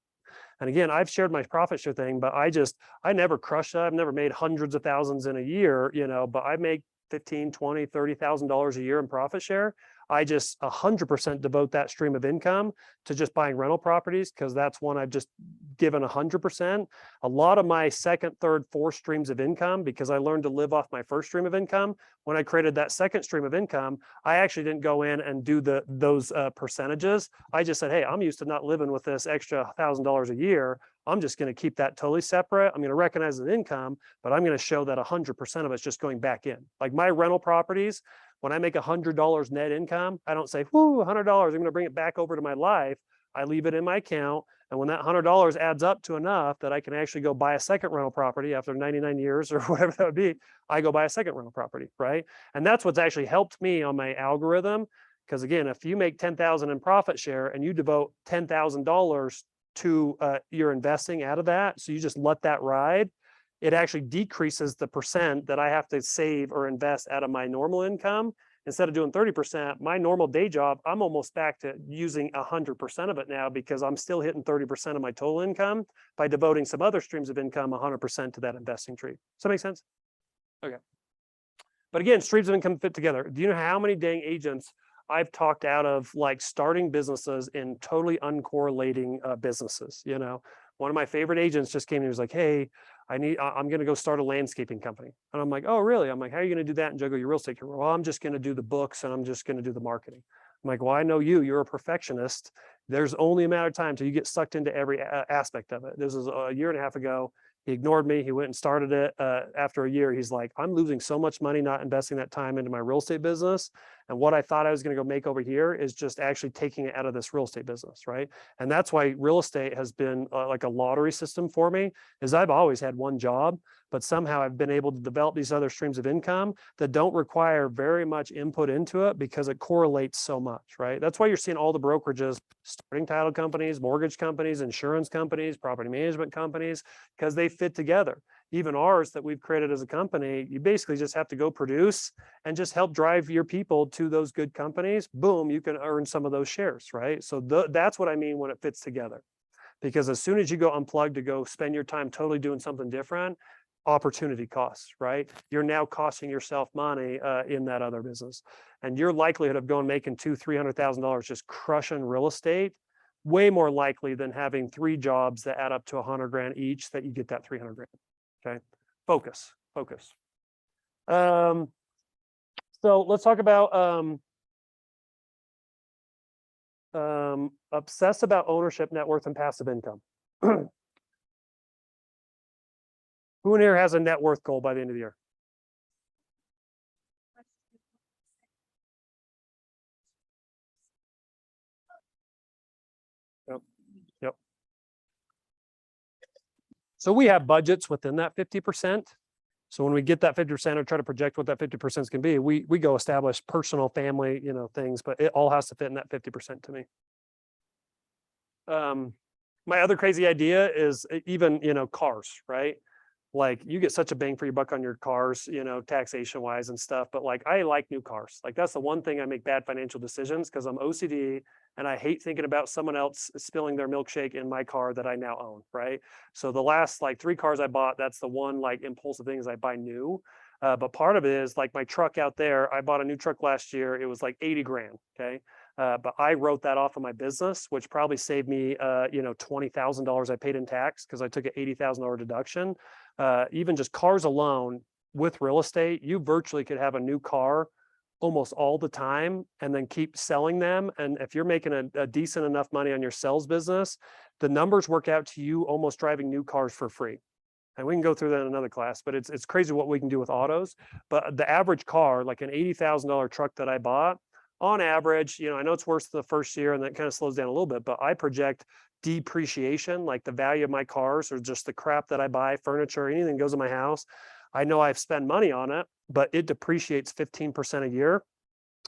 And again, I've shared my profit share thing, but I never crush that. I've never made hundreds of thousands in a year, but I make 15, 20, $30,000 a year in profit share. I just 100% devote that stream of income to just buying rental properties, because that's one I've just given 100%. A lot of my second, third, fourth streams of income, because I learned to live off my first stream of income. When I created that second stream of income, I actually didn't go in and do those percentages. I just said, hey, I'm used to not living with this extra $1,000 a year. I'm just going to keep that totally separate. I'm going to recognize an income, but I'm going to show that 100% of it's just going back in. Like my rental properties, when I make $100 net income, I don't say, whoo, $100, I'm going to bring it back over to my life. I leave it in my account. And when that $100 adds up to enough that I can actually go buy a second rental property after 99 years or whatever that would be, I go buy a second rental property, right? And that's what's actually helped me on my algorithm. Because again, if you make 10,000 in profit share and you devote $10,000 to your investing out of that, so you just let that ride, it actually decreases the percent that I have to save or invest out of my normal income. Instead of doing 30%, my normal day job, I'm almost back to using 100% of it now, because I'm still hitting 30% of my total income by devoting some other streams of income 100% to that investing tree. Does that make sense? Okay. But again, streams of income fit together. Do you know how many dang agents I've talked out of like starting businesses in totally uncorrelating businesses? One of my favorite agents just came and he was like, hey, I'm going to go start a landscaping company. And I'm like, oh, really? I'm like, how are you going to do that and juggle your real estate career? Well, I'm just going to do the books and I'm just going to do the marketing. I'm like, well, I know you're a perfectionist. There's only a matter of time till you get sucked into every aspect of it. This is a year and a half ago. He ignored me. He went and started it. After a year, he's like, I'm losing so much money not investing that time into my real estate business. And what I thought I was going to go make over here is just actually taking it out of this real estate business, right? And that's why real estate has been like a lottery system for me, is I've always had one job, but somehow I've been able to develop these other streams of income that don't require very much input into it because it correlates so much, right? That's why you're seeing all the brokerages, starting title companies, mortgage companies, insurance companies, property management companies, because they fit together. Even ours that we've created as a company, you basically just have to go produce and just help drive your people to those good companies. Boom, you can earn some of those shares, right? So that's what I mean when it fits together. Because as soon as you go unplugged to go spend your time totally doing something different, opportunity costs, right? You're now costing yourself money in that other business. And your likelihood of going making $200,000-$300,000 just crushing real estate, way more likely than having 3 jobs that add up to 100 grand each that you get that 300 grand. Okay. Focus. So let's talk about obsess about ownership, net worth, and passive income. Who in here has a net worth goal by the end of the year? Yep. So we have budgets within that 50%. So when we get that 50% or try to project what that 50% is going to be, we go establish personal, family, things, but it all has to fit in that 50% to me. My other crazy idea is even, cars, right? Like you get such a bang for your buck on your cars, taxation wise and stuff. But like, I like new cars. Like that's the one thing I make bad financial decisions because I'm OCD and I hate thinking about someone else spilling their milkshake in my car that I now own. Right. So the last like 3 cars I bought, that's the one like impulsive thing is I buy new. But part of it is like my truck out there. I bought a new truck last year. It was like 80 grand. Okay. But I wrote that off of my business, which probably saved me, $20,000 I paid in tax because I took an $80,000 deduction. Even just cars alone with real estate, you virtually could have a new car almost all the time and then keep selling them. And if you're making a decent enough money on your sales business, the numbers work out to you almost driving new cars for free. And we can go through that in another class, but it's crazy what we can do with autos. But the average car, like an $80,000 truck that I bought, on average, I know it's worse the first year and that kind of slows down a little bit, but I project depreciation, like the value of my cars or just the crap that I buy, furniture, anything goes in my house. I know I've spent money on it, but it depreciates 15% a year.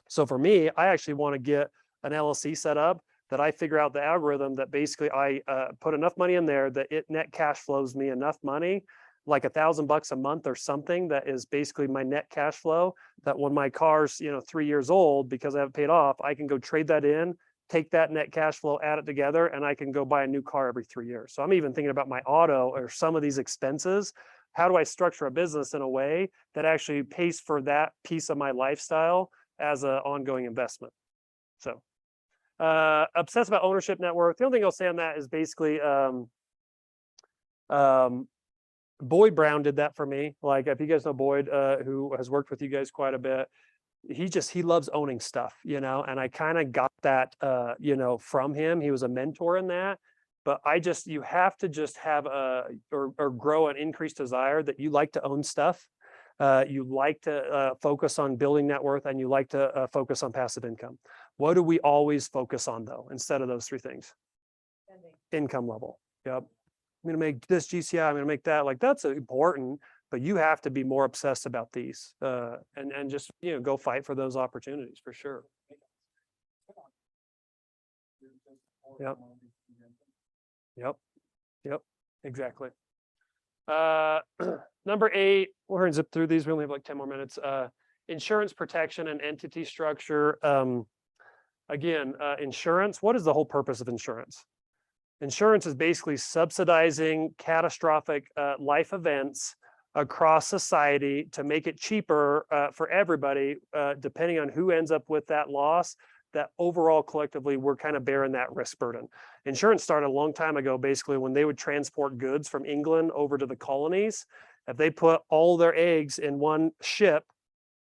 So for me, I actually want to get an LLC set up that I figure out the algorithm that basically I put enough money in there that it net cash flows me enough money, like $1,000 a month or something that is basically my net cash flow, that when my car's 3 years old because I haven't paid off, I can go trade that in, take that net cash flow, add it together, and I can go buy a new car every 3 years. So I'm even thinking about my auto or some of these expenses. How do I structure a business in a way that actually pays for that piece of my lifestyle as an ongoing investment? So obsessed about ownership net worth. The only thing I'll say on that is basically Boyd Brown did that for me. Like if you guys know Boyd, who has worked with you guys quite a bit, he loves owning stuff, and I kind of got that, from him. He was a mentor in that, but you have to just have or grow an increased desire that you like to own stuff. You like to focus on building net worth and you like to focus on passive income. What do we always focus on though, instead of those 3 things? Income level. Yep. I'm going to make this GCI, I'm going to make that. Like that's important, but you have to be more obsessed about these and just, go fight for those opportunities for sure. Yep. Yep. Exactly. Number 8, we're going to zip through these. We only have like 10 more minutes. Insurance protection and entity structure. Again, insurance. What is the whole purpose of insurance? Insurance is basically subsidizing catastrophic life events across society to make it cheaper for everybody, depending on who ends up with that loss, that overall collectively we're kind of bearing that risk burden. Insurance started a long time ago, basically when they would transport goods from England over to the colonies. If they put all their eggs in one ship,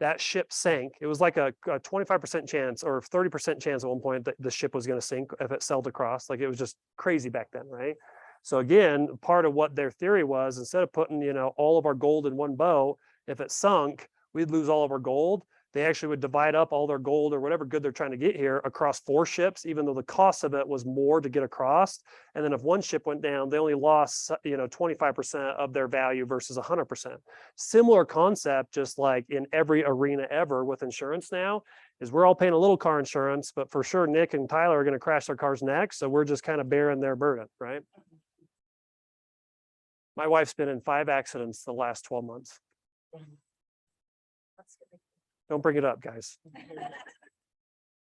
that ship sank. It was like a 25% chance or 30% chance at one point that the ship was going to sink if it sailed across. Like it was just crazy back then, right? So again, part of what their theory was, instead of putting, all of our gold in one boat, if it sunk, we'd lose all of our gold. They actually would divide up all their gold or whatever good they're trying to get here across 4 ships, even though the cost of it was more to get across. And then if one ship went down, they only lost, 25% of their value versus 100%. Similar concept, just like in every arena ever with insurance now, is we're all paying a little car insurance, but for sure Nick and Tyler are going to crash their cars next. So we're just kind of bearing their burden, right? My wife's been in 5 accidents the last 12 months. Don't bring it up, guys.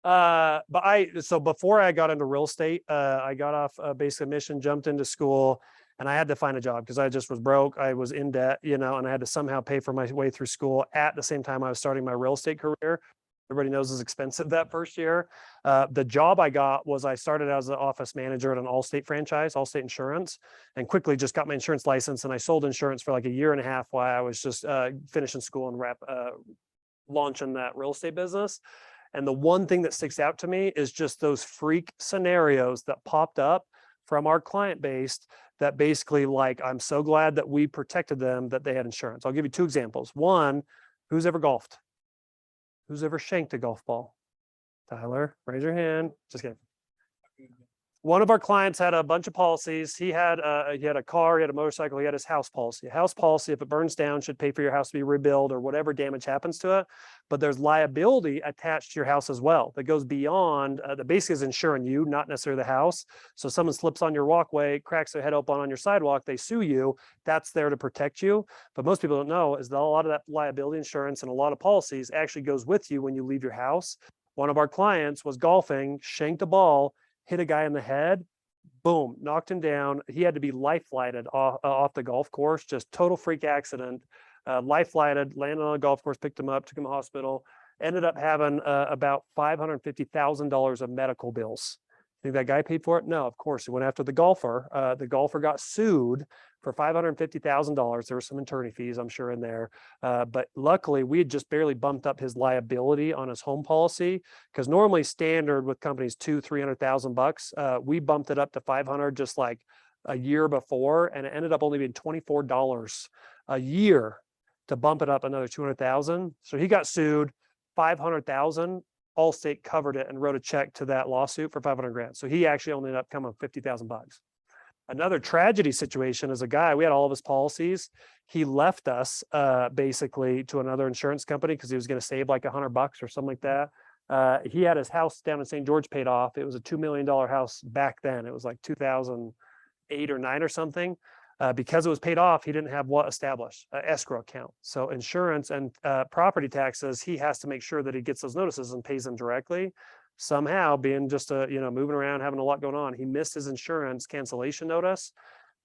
So before I got into real estate, I got off basic admission, jumped into school, and I had to find a job because I just was broke. I was in debt, and I had to somehow pay for my way through school at the same time I was starting my real estate career. Everybody knows it's expensive that first year. The job I got was I started as an office manager at an Allstate franchise, Allstate Insurance, and quickly just got my insurance license. And I sold insurance for like a year and a half while I was just finishing school and launching that real estate business. And the one thing that sticks out to me is just those freak scenarios that popped up from our client base that basically like, I'm so glad that we protected them, that they had insurance. I'll give you 2 examples. One, who's ever golfed? Who's ever shanked a golf ball? Tyler, raise your hand. Just kidding. One of our clients had a bunch of policies. He had a car, he had a motorcycle, he had his house policy. A house policy, if it burns down, should pay for your house to be rebuilt or whatever damage happens to it. But there's liability attached to your house as well that goes beyond, that basically is insuring you, not necessarily the house. So someone slips on your walkway, cracks their head open on your sidewalk, they sue you. That's there to protect you. But most people don't know is that a lot of that liability insurance and a lot of policies actually goes with you when you leave your house. One of our clients was golfing, shanked a ball, hit a guy in the head, boom, knocked him down. He had to be life flighted off the golf course, just total freak accident. Life flighted, landed on a golf course, picked him up, took him to the hospital, ended up having about $550,000 of medical bills. Think that guy paid for it? No, of course. He went after the golfer. The golfer got sued for $550,000. There were some attorney fees, I'm sure, in there. But luckily, we had just barely bumped up his liability on his home policy because normally standard with companies $200,000-300,000. We bumped it up to 500 just like a year before, and it ended up only being $24 a year to bump it up another 200,000. So he got sued, 500,000. Allstate covered it and wrote a check to that lawsuit for 500 grand. So he actually only ended up coming $50,000. Another tragedy situation is a guy, we had all of his policies. He left us basically to another insurance company because he was going to save like $100 or something like that. He had his house down in St. George paid off. It was a $2 million house back then. It was like 2008 or 9 or something. Because it was paid off, he didn't have what established escrow account. So insurance and property taxes, he has to make sure that he gets those notices and pays them directly. Somehow, being just moving around, having a lot going on, he missed his insurance cancellation notice.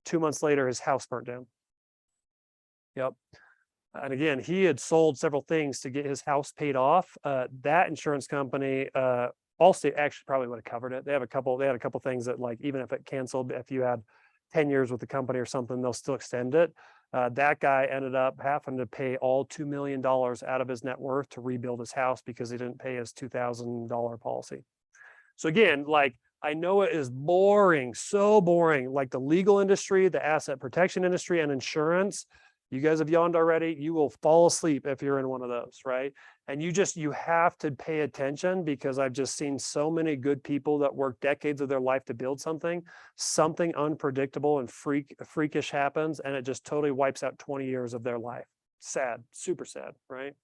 2 months later, his house burnt down. Yep. And again, he had sold several things to get his house paid off. That insurance company, Allstate actually probably would have covered it. They had a couple things that, like, even if it canceled, if you had 10 years with the company or something, they'll still extend it. That guy ended up having to pay all $2 million out of his net worth to rebuild his house because he didn't pay his $2,000 policy. So again, like, I know it is boring, so boring, like the legal industry, the asset protection industry, and insurance. You guys have yawned already. You will fall asleep if you're in one of those, right? And you have to pay attention because I've just seen so many good people that work decades of their life to build something unpredictable and freakish happens, and it just totally wipes out 20 years of their life. Sad, super sad, right?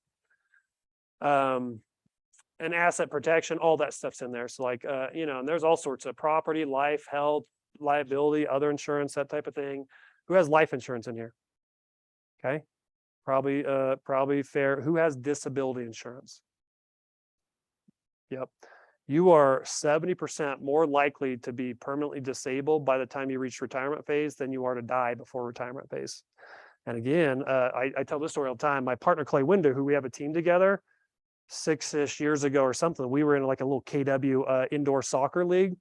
And asset protection, all that stuff's in there. So like, and there's all sorts of property, life, health, liability, other insurance, that type of thing. Who has life insurance in here? Okay. Probably fair. Who has disability insurance? Yep. You are 70% more likely to be permanently disabled by the time you reach retirement phase than you are to die before retirement phase. And again, I tell this story all the time. My partner, Clay Winder, who we have a team together 6-ish years ago or something, we were in like a little KW indoor soccer league.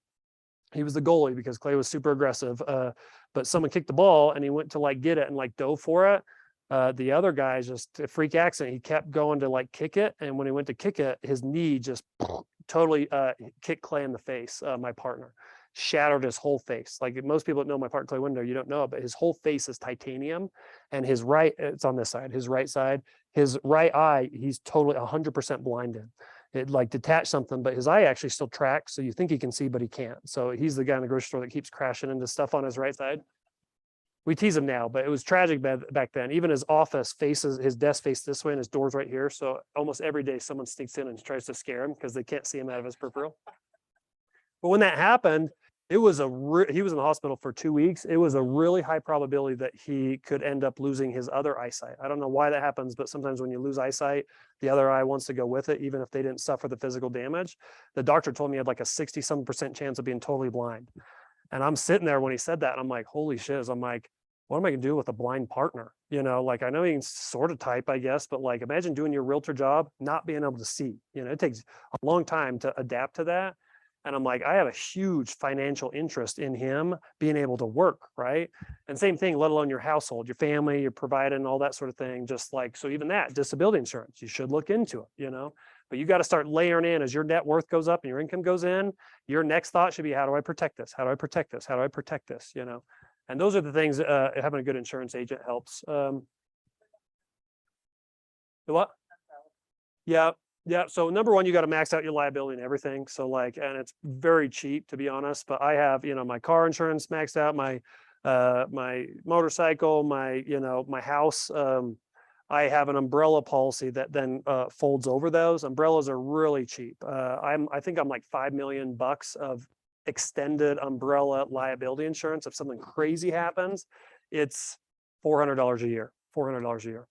He was the goalie because Clay was super aggressive. But someone kicked the ball and he went to like get it and like dove for it. The other guy, just a freak accident, he kept going to like kick it, and when he went to kick it, his knee just totally kicked Clay in the face. My partner shattered his whole face. Like, most people that know my partner Clay Winder, you don't know it, but his whole face is titanium, and it's on this side, his right side, his right eye, he's totally 100% blinded. It like detached something, but his eye actually still tracks, so you think he can see, but he can't. So he's the guy in the grocery store that keeps crashing into stuff on his right side. We tease him now, but it was tragic back then. Even his office faces, his desk faced this way and his door's right here. So almost every day someone sneaks in and tries to scare him because they can't see him out of his peripheral. But when that happened, he was in the hospital for 2 weeks. It was a really high probability that he could end up losing his other eyesight. I don't know why that happens, but sometimes when you lose eyesight, the other eye wants to go with it, even if they didn't suffer the physical damage. The doctor told me he had like a 60-some% chance of being totally blind. And I'm sitting there when he said that, and I'm like, holy shiz. I'm like, what am I gonna do with a blind partner? Like, I know he can sort of type, I guess, but like, imagine doing your realtor job, not being able to see. It takes a long time to adapt to that. And I'm like, I have a huge financial interest in him being able to work, right? And same thing, let alone your household, your family, you're providing all that sort of thing. Just like, so even that disability insurance, you should look into it, But you got to start layering in as your net worth goes up and your income goes in. Your next thought should be, how do I protect this? How do I protect this? How do I protect this? And those are the things having a good insurance agent helps. The what? Yeah. Yeah. So number one, you got to max out your liability and everything. So like, and it's very cheap to be honest, but I have, my car insurance maxed out, my motorcycle, my house. I have an umbrella policy that then folds over those. Umbrellas are really cheap. I think I'm like $5 million of extended umbrella liability insurance. If something crazy happens, it's $400 a year, $400 a year.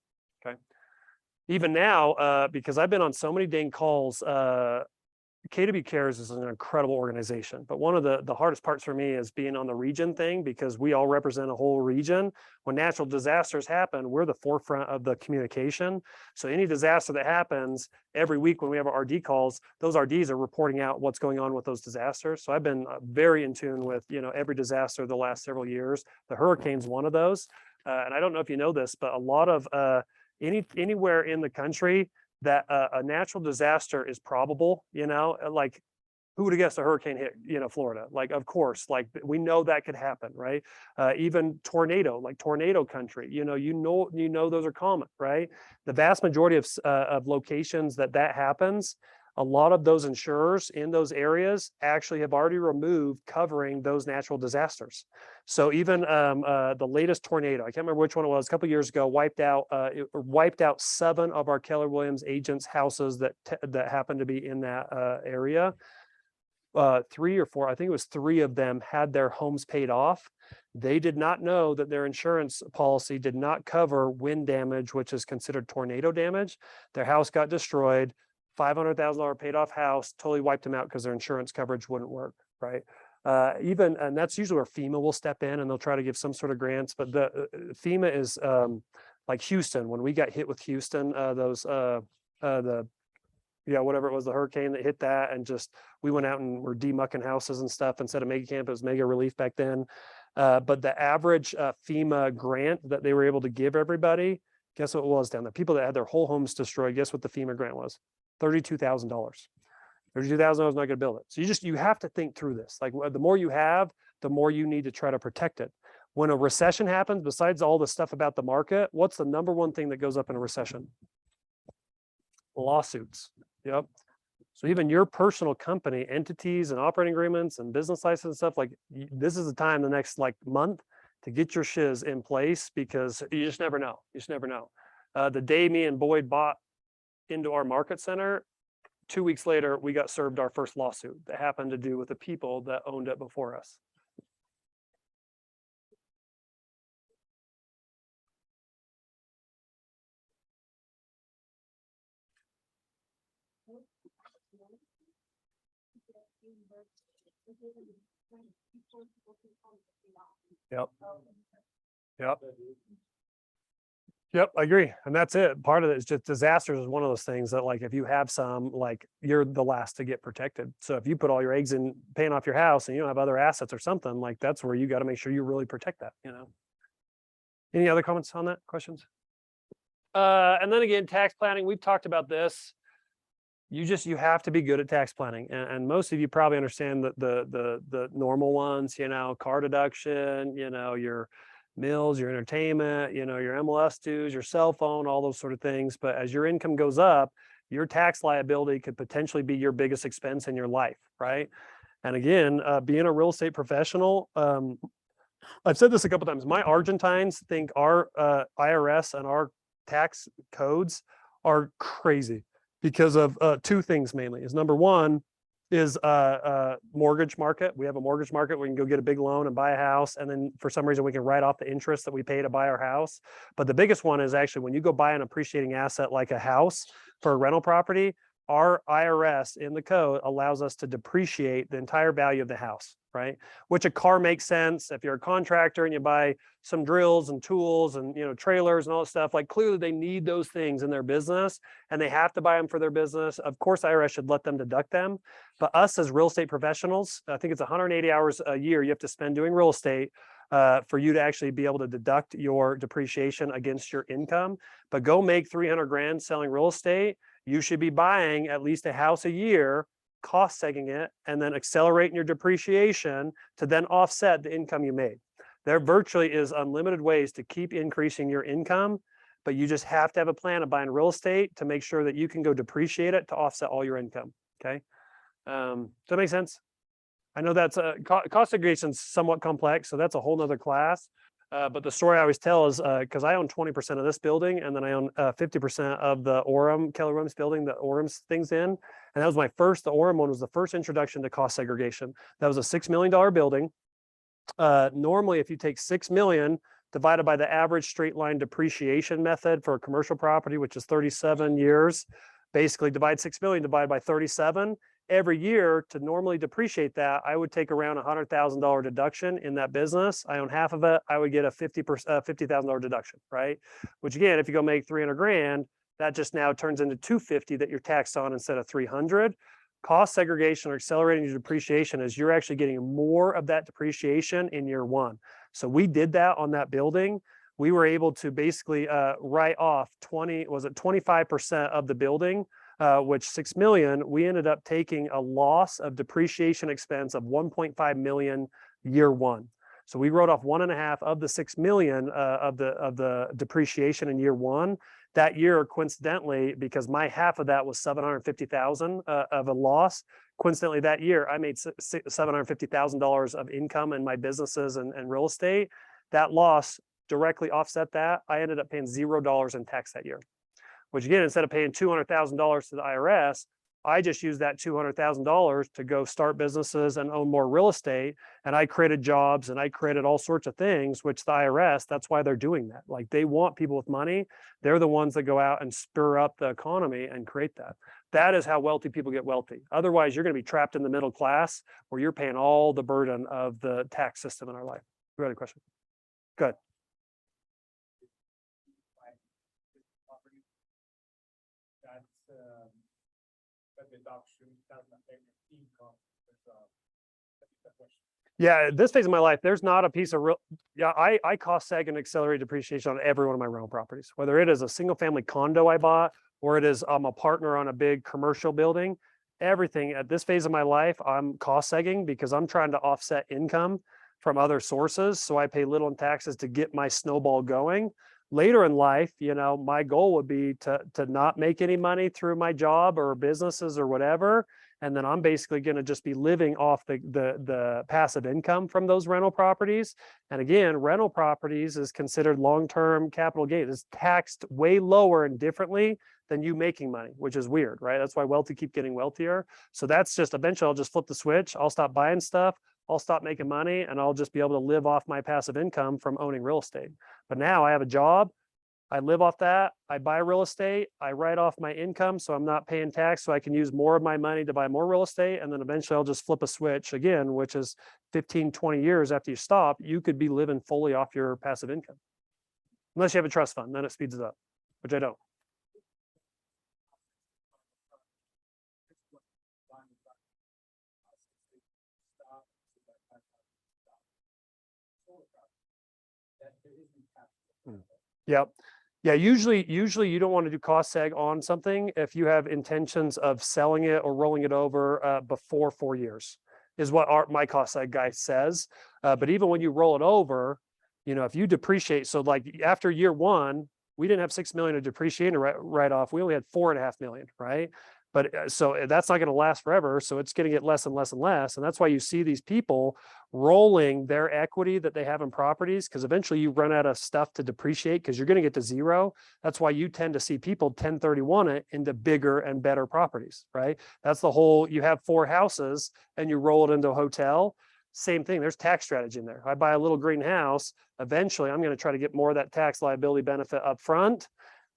Okay. Even now, because I've been on so many dang calls, KW Cares is an incredible organization. But one of the hardest parts for me is being on the region thing because we all represent a whole region. When natural disasters happen, we're the forefront of the communication. So any disaster that happens every week when we have our RD calls, those RDs are reporting out what's going on with those disasters. So I've been very in tune with, every disaster the last several years. The hurricane's one of those. And I don't know if you know this, but a lot of anywhere in the country that a natural disaster is probable, like who would have guessed a hurricane hit, Florida? Like, of course, like we know that could happen, right? Even tornado, like tornado country, those are common, right? The vast majority of locations that happens, a lot of those insurers in those areas actually have already removed covering those natural disasters. So even the latest tornado, I can't remember which one it was, a couple of years ago, wiped out 7 of our Keller Williams agents' houses that happened to be in that area. 3 or 4, I think it was 3 of them had their homes paid off. They did not know that their insurance policy did not cover wind damage, which is considered tornado damage. Their house got destroyed. $500,000 paid off house totally wiped them out because their insurance coverage wouldn't work, right? And that's usually where FEMA will step in and they'll try to give some sort of grants. But the FEMA is like Houston. When we got hit with Houston, whatever it was, the hurricane that hit that, and just we went out and were demucking houses and stuff instead of mega camp. It was mega relief back then. But the average FEMA grant that they were able to give everybody, guess what it was down there? People that had their whole homes destroyed. Guess what the FEMA grant was? $32,000. $32,000 not going to build it. So you have to think through this. Like the more you have, the more you need to try to protect it. When a recession happens, besides all the stuff about the market, what's the number one thing that goes up in a recession? Lawsuits. Yep. So even your personal company, entities and operating agreements and business license and stuff, like this is the time the next month to get your shiz in place because you just never know. You just never know. The day me and Boyd bought into our market center, 2 weeks later, we got served our first lawsuit that happened to do with the people that owned it before us. Yep. Yep. Yep, I agree. And that's it. Part of it is just disasters is one of those things that like, if you have some, like you're the last to get protected. So if you put all your eggs in paying off your house and you don't have other assets or something, like that's where you got to make sure you really protect that, Any other comments on that? Questions? And then again, tax planning, we've talked about this. You have to be good at tax planning. And most of you probably understand the normal ones, car deduction, your meals, your entertainment, your MLS dues, your cell phone, all those sort of things. But as your income goes up, your tax liability could potentially be your biggest expense in your life, right? And again, being a real estate professional, I've said this a couple times. My Argentines think our IRS and our tax codes are crazy because of 2 things mainly. Is number one is mortgage market. We have a mortgage market. We can go get a big loan and buy a house. And then for some reason we can write off the interest that we pay to buy our house. But the biggest one is actually when you go buy an appreciating asset like a house for a rental property, our IRS in the code allows us to depreciate the entire value of the house, right? Which a car makes sense. If you're a contractor and you buy some drills and tools and trailers and all that stuff, like clearly they need those things in their business and they have to buy them for their business. Of course, IRS should let them deduct them. But us as real estate professionals, I think it's 180 hours a year you have to spend doing real estate for you to actually be able to deduct your depreciation against your income. But go make 300 grand selling real estate. You should be buying at least a house a year, cost segging it, and then accelerating your depreciation to then offset the income you made. There virtually is unlimited ways to keep increasing your income, but you just have to have a plan of buying real estate to make sure that you can go depreciate it to offset all your income. Okay. Does that make sense? I know that's cost segregation is somewhat complex, so that's a whole nother class. But the story I always tell is because I own 20% of this building, and then I own 50% of the Orem, Keller Williams building, the Orem's things in. And that was the Orem one was the first introduction to cost segregation. That was a $6 million building. Normally, if you take 6 million divided by the average straight line depreciation method for a commercial property, which is 37 years, basically divide 6 million divided by 37. Every year to normally depreciate that, I would take around $100,000 deduction in that business. I own half of it. I would get a $50,000 deduction, right? Which again, if you go make 300 grand, that just now turns into 250 that you're taxed on instead of 300. Cost segregation or accelerating your depreciation is you're actually getting more of that depreciation in year one. So we did that on that building. We were able to basically write off 25% of the building, which 6 million, we ended up taking a loss of depreciation expense of 1.5 million year one. So we wrote off 1.5 of the 6 million of the depreciation in year one. That year, coincidentally, because my half of that was 750,000 of a loss. Coincidentally, that year I made $750,000 of income in my businesses and real estate. That loss directly offset that. I ended up paying $0 in tax that year. Which again, instead of paying $200,000 to the IRS, I just used that $200,000 to go start businesses and own more real estate. And I created jobs and I created all sorts of things, which the IRS, that's why they're doing that. Like they want people with money. They're the ones that go out and spur up the economy and create that. That is how wealthy people get wealthy. Otherwise, you're going to be trapped in the middle class where you're paying all the burden of the tax system in our life. You had a question? Good. Yeah, at this phase of my life, there's not a piece of real. Yeah, I cost seg and accelerate depreciation on every one of my rental properties, whether it is a single family condo I bought or it is I'm a partner on a big commercial building. Everything at this phase of my life, I'm cost segging because I'm trying to offset income from other sources. So I pay little in taxes to get my snowball going. Later in life, my goal would be to not make any money through my job or businesses or whatever. And then I'm basically going to just be living off the passive income from those rental properties. And again, rental properties is considered long-term capital gain. It's taxed way lower and differently than you making money, which is weird, right? That's why wealthy keep getting wealthier. So that's just eventually I'll just flip the switch. I'll stop buying stuff. I'll stop making money and I'll just be able to live off my passive income from owning real estate. But now I have a job. I live off that. I buy real estate. I write off my income so I'm not paying tax so I can use more of my money to buy more real estate. And then eventually I'll just flip a switch again, which is 15, 20 years after you stop, you could be living fully off your passive income. Unless you have a trust fund, then it speeds it up, which I don't. Yep. Yeah, usually you don't want to do cost seg on something if you have intentions of selling it or rolling it over before 4 years is what my cost seg guy says. But even when you roll it over, if you depreciate, so like after year one, we didn't have 6 million of depreciation write off. We only had 4.5 million, right? But so that's not going to last forever. So it's going to get less and less and less. And that's why you see these people rolling their equity that they have in properties, because eventually you run out of stuff to depreciate because you're going to get to zero. That's why you tend to see people 1031 it into bigger and better properties, right? That's the whole, you have 4 houses and you roll it into a hotel. Same thing. There's tax strategy in there. I buy a little green house. Eventually, I'm going to try to get more of that tax liability benefit up front.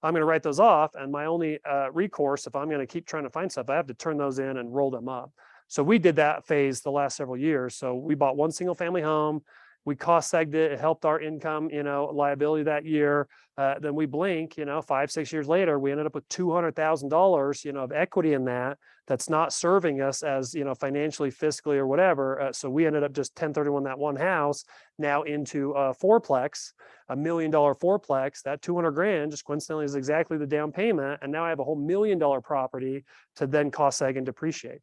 I'm going to write those off. And my only recourse, if I'm going to keep trying to find stuff, I have to turn those in and roll them up. So we did that phase the last several years. So we bought one single family home. We cost segged it. It helped our income, liability that year. Then we blink, 5, 6 years later, we ended up with $200,000, of equity in that. That's not serving us as, financially, fiscally, or whatever. So we ended up just 1031 that one house now into a fourplex, $1 million fourplex. That 200 grand just coincidentally is exactly the down payment. And now I have a whole $1 million property to then cost seg and depreciate.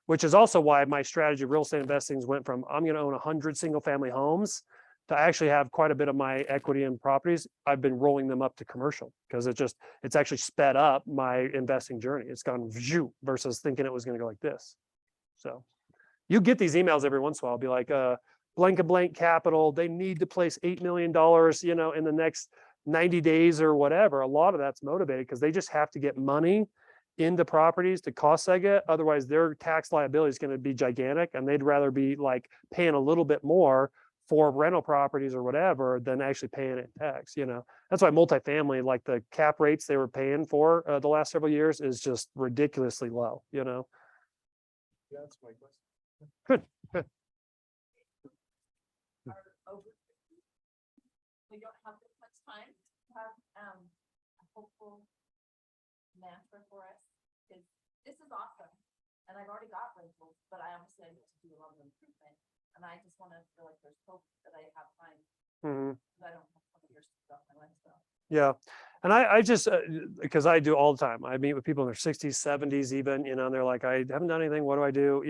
Which is also why my strategy of real estate investing went from I'm going to own 100 single family homes to actually have quite a bit of my equity in properties, I've been rolling them up to commercial because it's actually sped up my investing journey. It's gone versus thinking it was going to go like this. So you get these emails every once in a while, be like, blank and blank capital, they need to place $8 million, in the next 90 days or whatever. A lot of that's motivated because they just have to get money into properties to cost seg it. Otherwise, their tax liability is going to be gigantic, and they'd rather be like paying a little bit more for rental properties or whatever than actually paying it in tax. That's why multifamily, like the cap rates they were paying for the last several years, is just ridiculously low. That's my question. Good, good. We don't have this much time to have a hopeful mantra for us, because this is awesome. And I've already got rentals, but I honestly need to do a lot of improvement. And I just want to feel like there's hope that I have time, Mhm. because I don't have some of your stuff, my lifestyle. Yeah. And I just, because I do all the time, I meet with people in their 60s, 70s, even, and they're like, I haven't done anything. What do I do?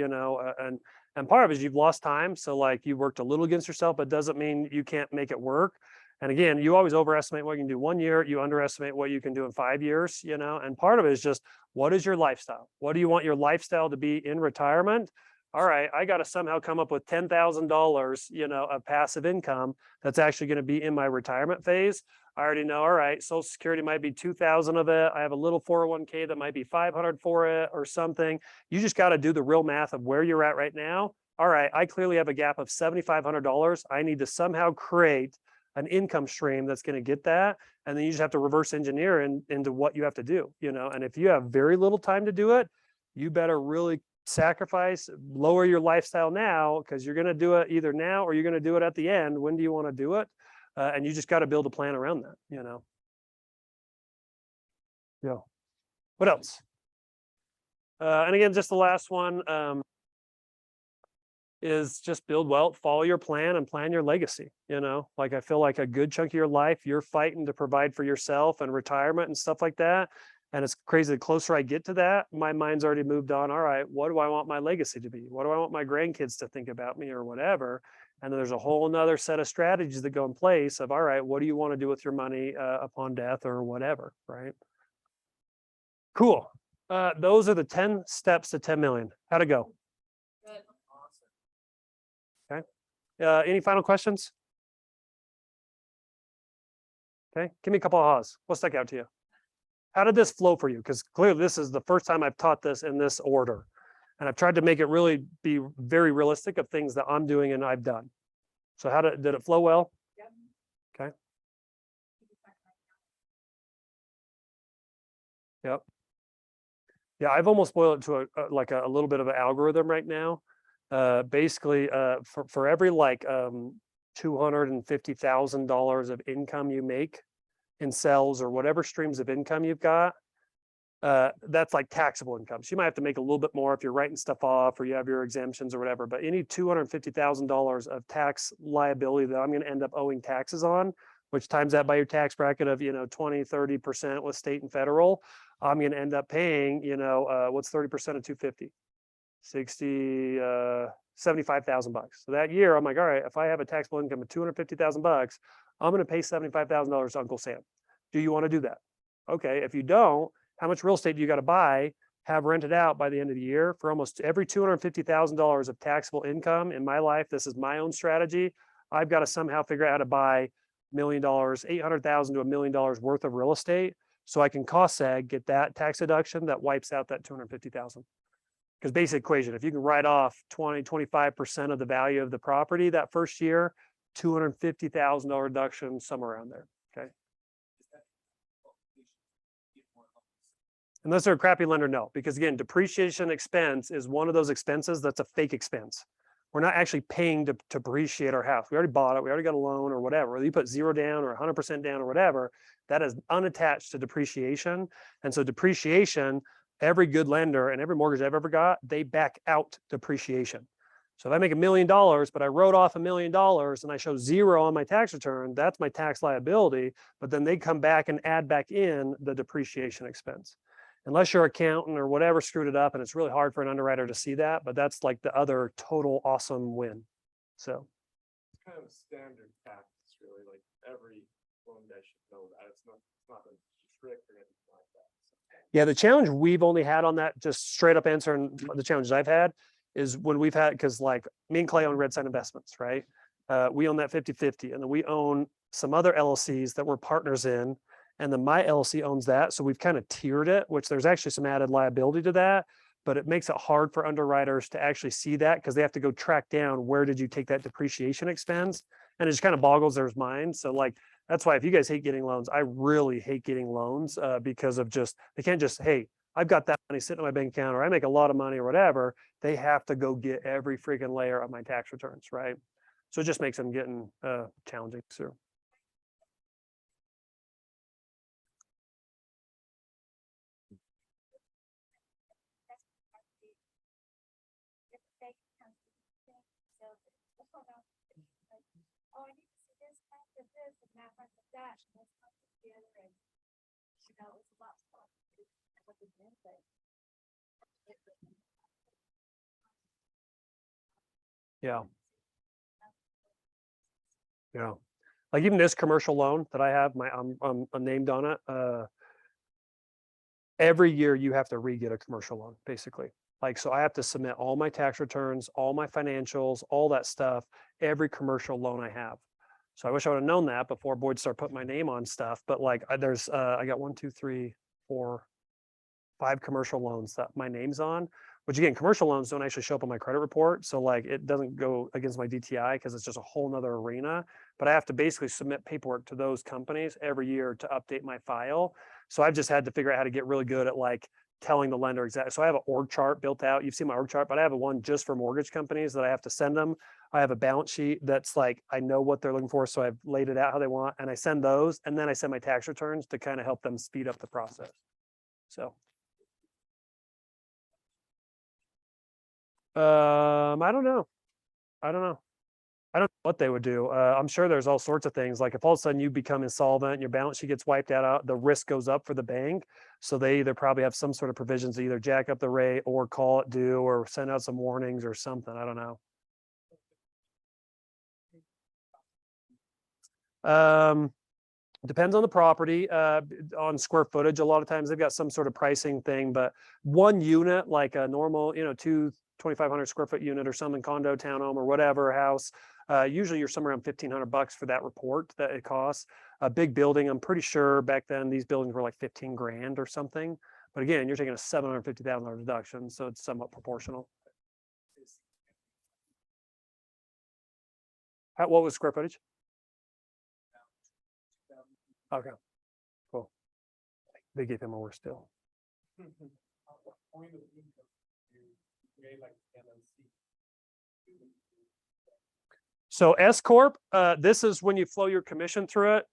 And part of it is you've lost time. So like you worked a little against yourself, but doesn't mean you can't make it work. And again, you always overestimate what you can do 1 year, you underestimate what you can do in 5 years, and part of it is just, what is your lifestyle? What do you want your lifestyle to be in retirement? All right, I got to somehow come up with $10,000, of passive income that's actually going to be in my retirement phase. I already know, all right, Social Security might be 2,000 of it. I have a little 401k that might be 500 for it or something. You just got to do the real math of where you're at right now. All right, I clearly have a gap of $7,500. I need to somehow create an income stream that's going to get that. And then you just have to reverse engineer into what you have to do, and if you have very little time to do it, you better really sacrifice, lower your lifestyle now, because you're going to do it either now or you're going to do it at the end. When do you want to do it? And you just got to build a plan around that, Yeah. What else? And again, just the last one is just build wealth, follow your plan, and plan your legacy. Like I feel like a good chunk of your life, you're fighting to provide for yourself and retirement and stuff like that. And it's crazy. The closer I get to that, my mind's already moved on. All right, what do I want my legacy to be? What do I want my grandkids to think about me or whatever? And then there's a whole nother set of strategies that go in place of, all right, what do you want to do with your money upon death or whatever, right? Cool. Those are the 10 steps to 10 million. How'd it go? Good. Okay. Any final questions? Okay. Give me a couple of ahs. What stuck out to you? How did this flow for you? Because clearly this is the first time I've taught this in this order. And I've tried to make it really be very realistic of things that I'm doing and I've done. So did it flow well? Yep. Okay. Yep. Yeah, I've almost boiled it to a little bit of an algorithm right now. Basically, for every $250,000 of income you make in sales or whatever streams of income you've got, that's like taxable income. So you might have to make a little bit more if you're writing stuff off or you have your exemptions or whatever. But any $250,000 of tax liability that I'm going to end up owing taxes on, which times that by your tax bracket of 20-30% with state and federal, I'm going to end up paying what's 30% of 250? 60, 75,000 bucks. So that year, I'm like, all right, if I have a taxable income of 250,000 bucks, I'm going to pay $75,000 to Uncle Sam. Do you want to do that? Okay. If you don't, how much real estate do you got to buy, have rented out by the end of the year? For almost every $250,000 of taxable income in my life, this is my own strategy. I've got to somehow figure out how to buy $1 million, $800,000 to $1 million worth of real estate, so I can cost seg, get that tax deduction that wipes out that 250,000. Because basic equation, if you can write off 25% of the value of the property that first year, $250,000 reduction, somewhere around there. Okay. Unless they're a crappy lender, no. Because again, depreciation expense is one of those expenses that's a fake expense. We're not actually paying to depreciate our house. We already bought it. We already got a loan or whatever. Whether you put 0 down or 100% down or whatever, that is unattached to depreciation. And so depreciation, every good lender and every mortgage I've ever got, they back out depreciation. So if I make $1 million, but I wrote off $1 million and I show 0 on my tax return, that's my tax liability. But then they come back and add back in the depreciation expense. Unless your accountant or whatever screwed it up, and it's really hard for an underwriter to see that, but that's like the other total awesome win. So, kind of a standard practice, really, like every loan guy should know that. It's not a trick or anything like that. Yeah, the challenge we've only had on that, just straight up answering the challenges I've had, is when we've had, because like me and Clay own Red Side Investments, right? We own that 50-50, and then we own some other LLCs that we're partners in, and then my LLC owns that. So we've kind of tiered it, which there's actually some added liability to that, but it makes it hard for underwriters to actually see that because they have to go track down where did you take that depreciation expense, and it just kind of boggles their mind. So like that's why if you guys hate getting loans, I really hate getting loans because of just they can't just, hey, I've got that money sitting in my bank account, or I make a lot of money or whatever. They have to go get every freaking layer of my tax returns, right? So it just makes them getting challenging. So Oh, I need to see this, after this, and that, after that, and this, after the other, and, you know, it's a lot of fun. What the man said. yeah, yeah. Like even this commercial loan that I have, I'm named on it. Every year you have to re-get a commercial loan, basically. Like, so I have to submit all my tax returns, all my financials, all that stuff, every commercial loan I have. So I wish I would have known that before Boyd started putting my name on stuff. But like, there's, I got 1, 2, 3, 4, 5 commercial loans that my name's on, which again, commercial loans don't actually show up on my credit report. So like, it doesn't go against my DTI because it's just a whole nother arena. But I have to basically submit paperwork to those companies every year to update my file. So I've just had to figure out how to get really good at like telling the lender exactly. So I have an org chart built out. You've seen my org chart, but I have one just for mortgage companies that I have to send them. I have a balance sheet that's like, I know what they're looking for. So I've laid it out how they want, and I send those, and then I send my tax returns to kind of help them speed up the process. So. I don't know. I don't know. I don't know what they would do. I'm sure there's all sorts of things. Like if all of a sudden you become insolvent, your balance sheet gets wiped out, the risk goes up for the bank. So they either probably have some sort of provisions to either jack up the rate or call it due or send out some warnings or something. I don't know. Depends on the property, on square footage. A lot of times they've got some sort of pricing thing, but one unit, like a normal, 2,500 square foot unit or something, condo, townhome, or whatever house, usually you're somewhere around $1,500 for that report that it costs. A big building, I'm pretty sure back then these buildings were like 15 grand or something. But again, you're taking a $750,000 deduction, so it's somewhat proportional. What was square footage? Okay, cool. They gave him a worse deal. So S Corp, this is when you flow your commission through it.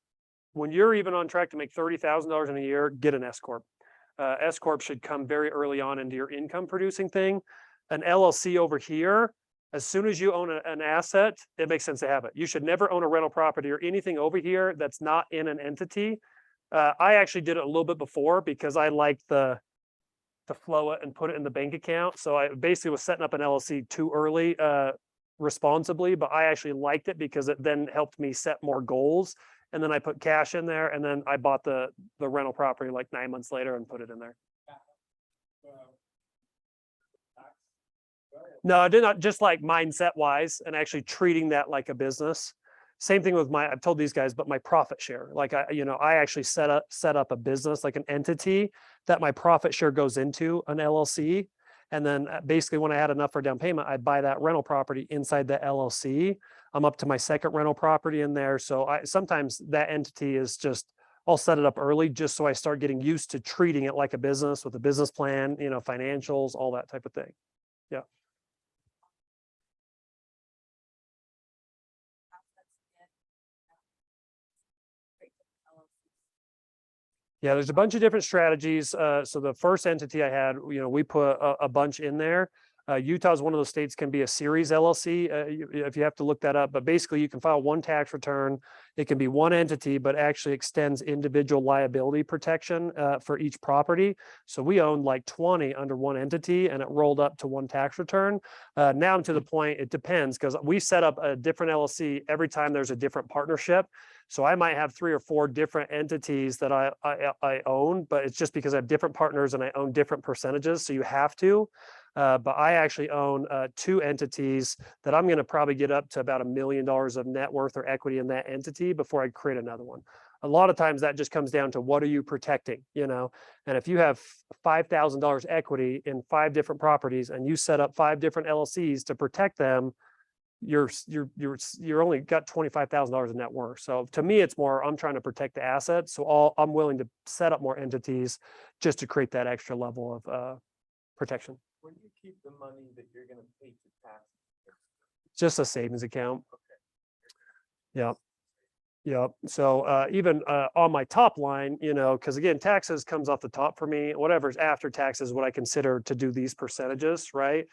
When you're even on track to make $30,000 in a year, get an S Corp. S Corp should come very early on into your income producing thing. An LLC over here, as soon as you own an asset, it makes sense to have it. You should never own a rental property or anything over here that's not in an entity. I actually did it a little bit before because I liked to flow it and put it in the bank account. So I basically was setting up an LLC too early, responsibly, but I actually liked it because it then helped me set more goals. And then I put cash in there, and then I bought the rental property like 9 months later and put it in there. No, I did not, just like mindset wise and actually treating that like a business. Same thing with I've told these guys, but my profit share, like I actually set up a business, like an entity that my profit share goes into an LLC. And then basically when I had enough for down payment, I'd buy that rental property inside the LLC. I'm up to my second rental property in there. So sometimes that entity is just, I'll set it up early just so I start getting used to treating it like a business with a business plan, financials, all that type of thing. Yeah. Yeah, there's a bunch of different strategies. So the first entity I had, we put a bunch in there. Utah is one of those states can be a series LLC, if you have to look that up, but basically you can file one tax return. It can be one entity, but actually extends individual liability protection for each property. So we owned like 20 under one entity and it rolled up to one tax return. Now I'm to the point, it depends because we set up a different LLC every time there's a different partnership. So I might have 3 or 4 different entities that I own, but it's just because I have different partners and I own different percentages. So you have to. But I actually own 2 entities that I'm going to probably get up to about $1 million of net worth or equity in that entity before I create another one. A lot of times that just comes down to what are you protecting, you know? And if you have $5,000 equity in 5 different properties and you set up 5 different LLCs to protect them, you're only got $25,000 in net worth. So to me, it's more I'm trying to protect the assets. So I'm willing to set up more entities just to create that extra level of protection. Where do you keep the money that you're gonna pay to tax? Just a savings account. Yep. Yep. So even on my top line, you know, because again, taxes comes off the top for me. Whatever's after taxes, what I consider to do these percentages, right?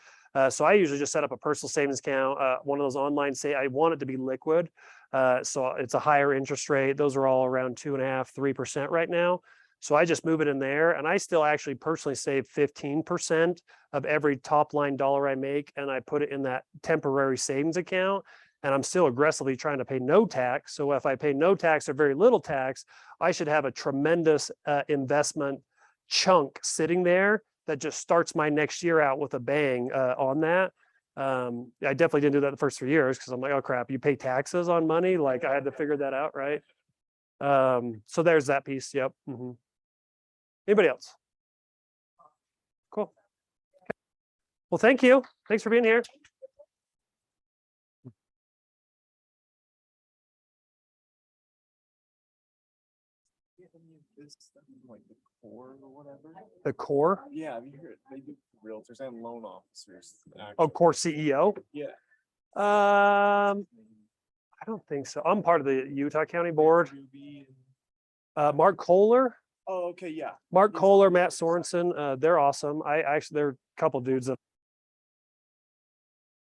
So I usually just set up a personal savings account, one of those online I want it to be liquid. So it's a higher interest rate. Those are all around 2.5%, 3% right now. So I just move it in there and I still actually personally save 15% of every top line dollar I make. And I put it in that temporary savings account. And I'm still aggressively trying to pay no tax. So if I pay no tax or very little tax, I should have a tremendous investment chunk sitting there that just starts my next year out with a bang on that. I definitely didn't do that the first 3 years because I'm like, oh crap, you pay taxes on money. Like I had to figure that out, right? So there's that piece. Yep. Anybody else? Cool. Well, thank you. Thanks for being here. Like the core or whatever? The core? Yeah, have you heard, they do realtors and loan officers. Oh, core CEO? Yeah. I don't think so. I'm part of the Utah County Board. Mark Kohler, Oh, okay, yeah. Matt Sorensen, they're awesome. They're a couple dudes that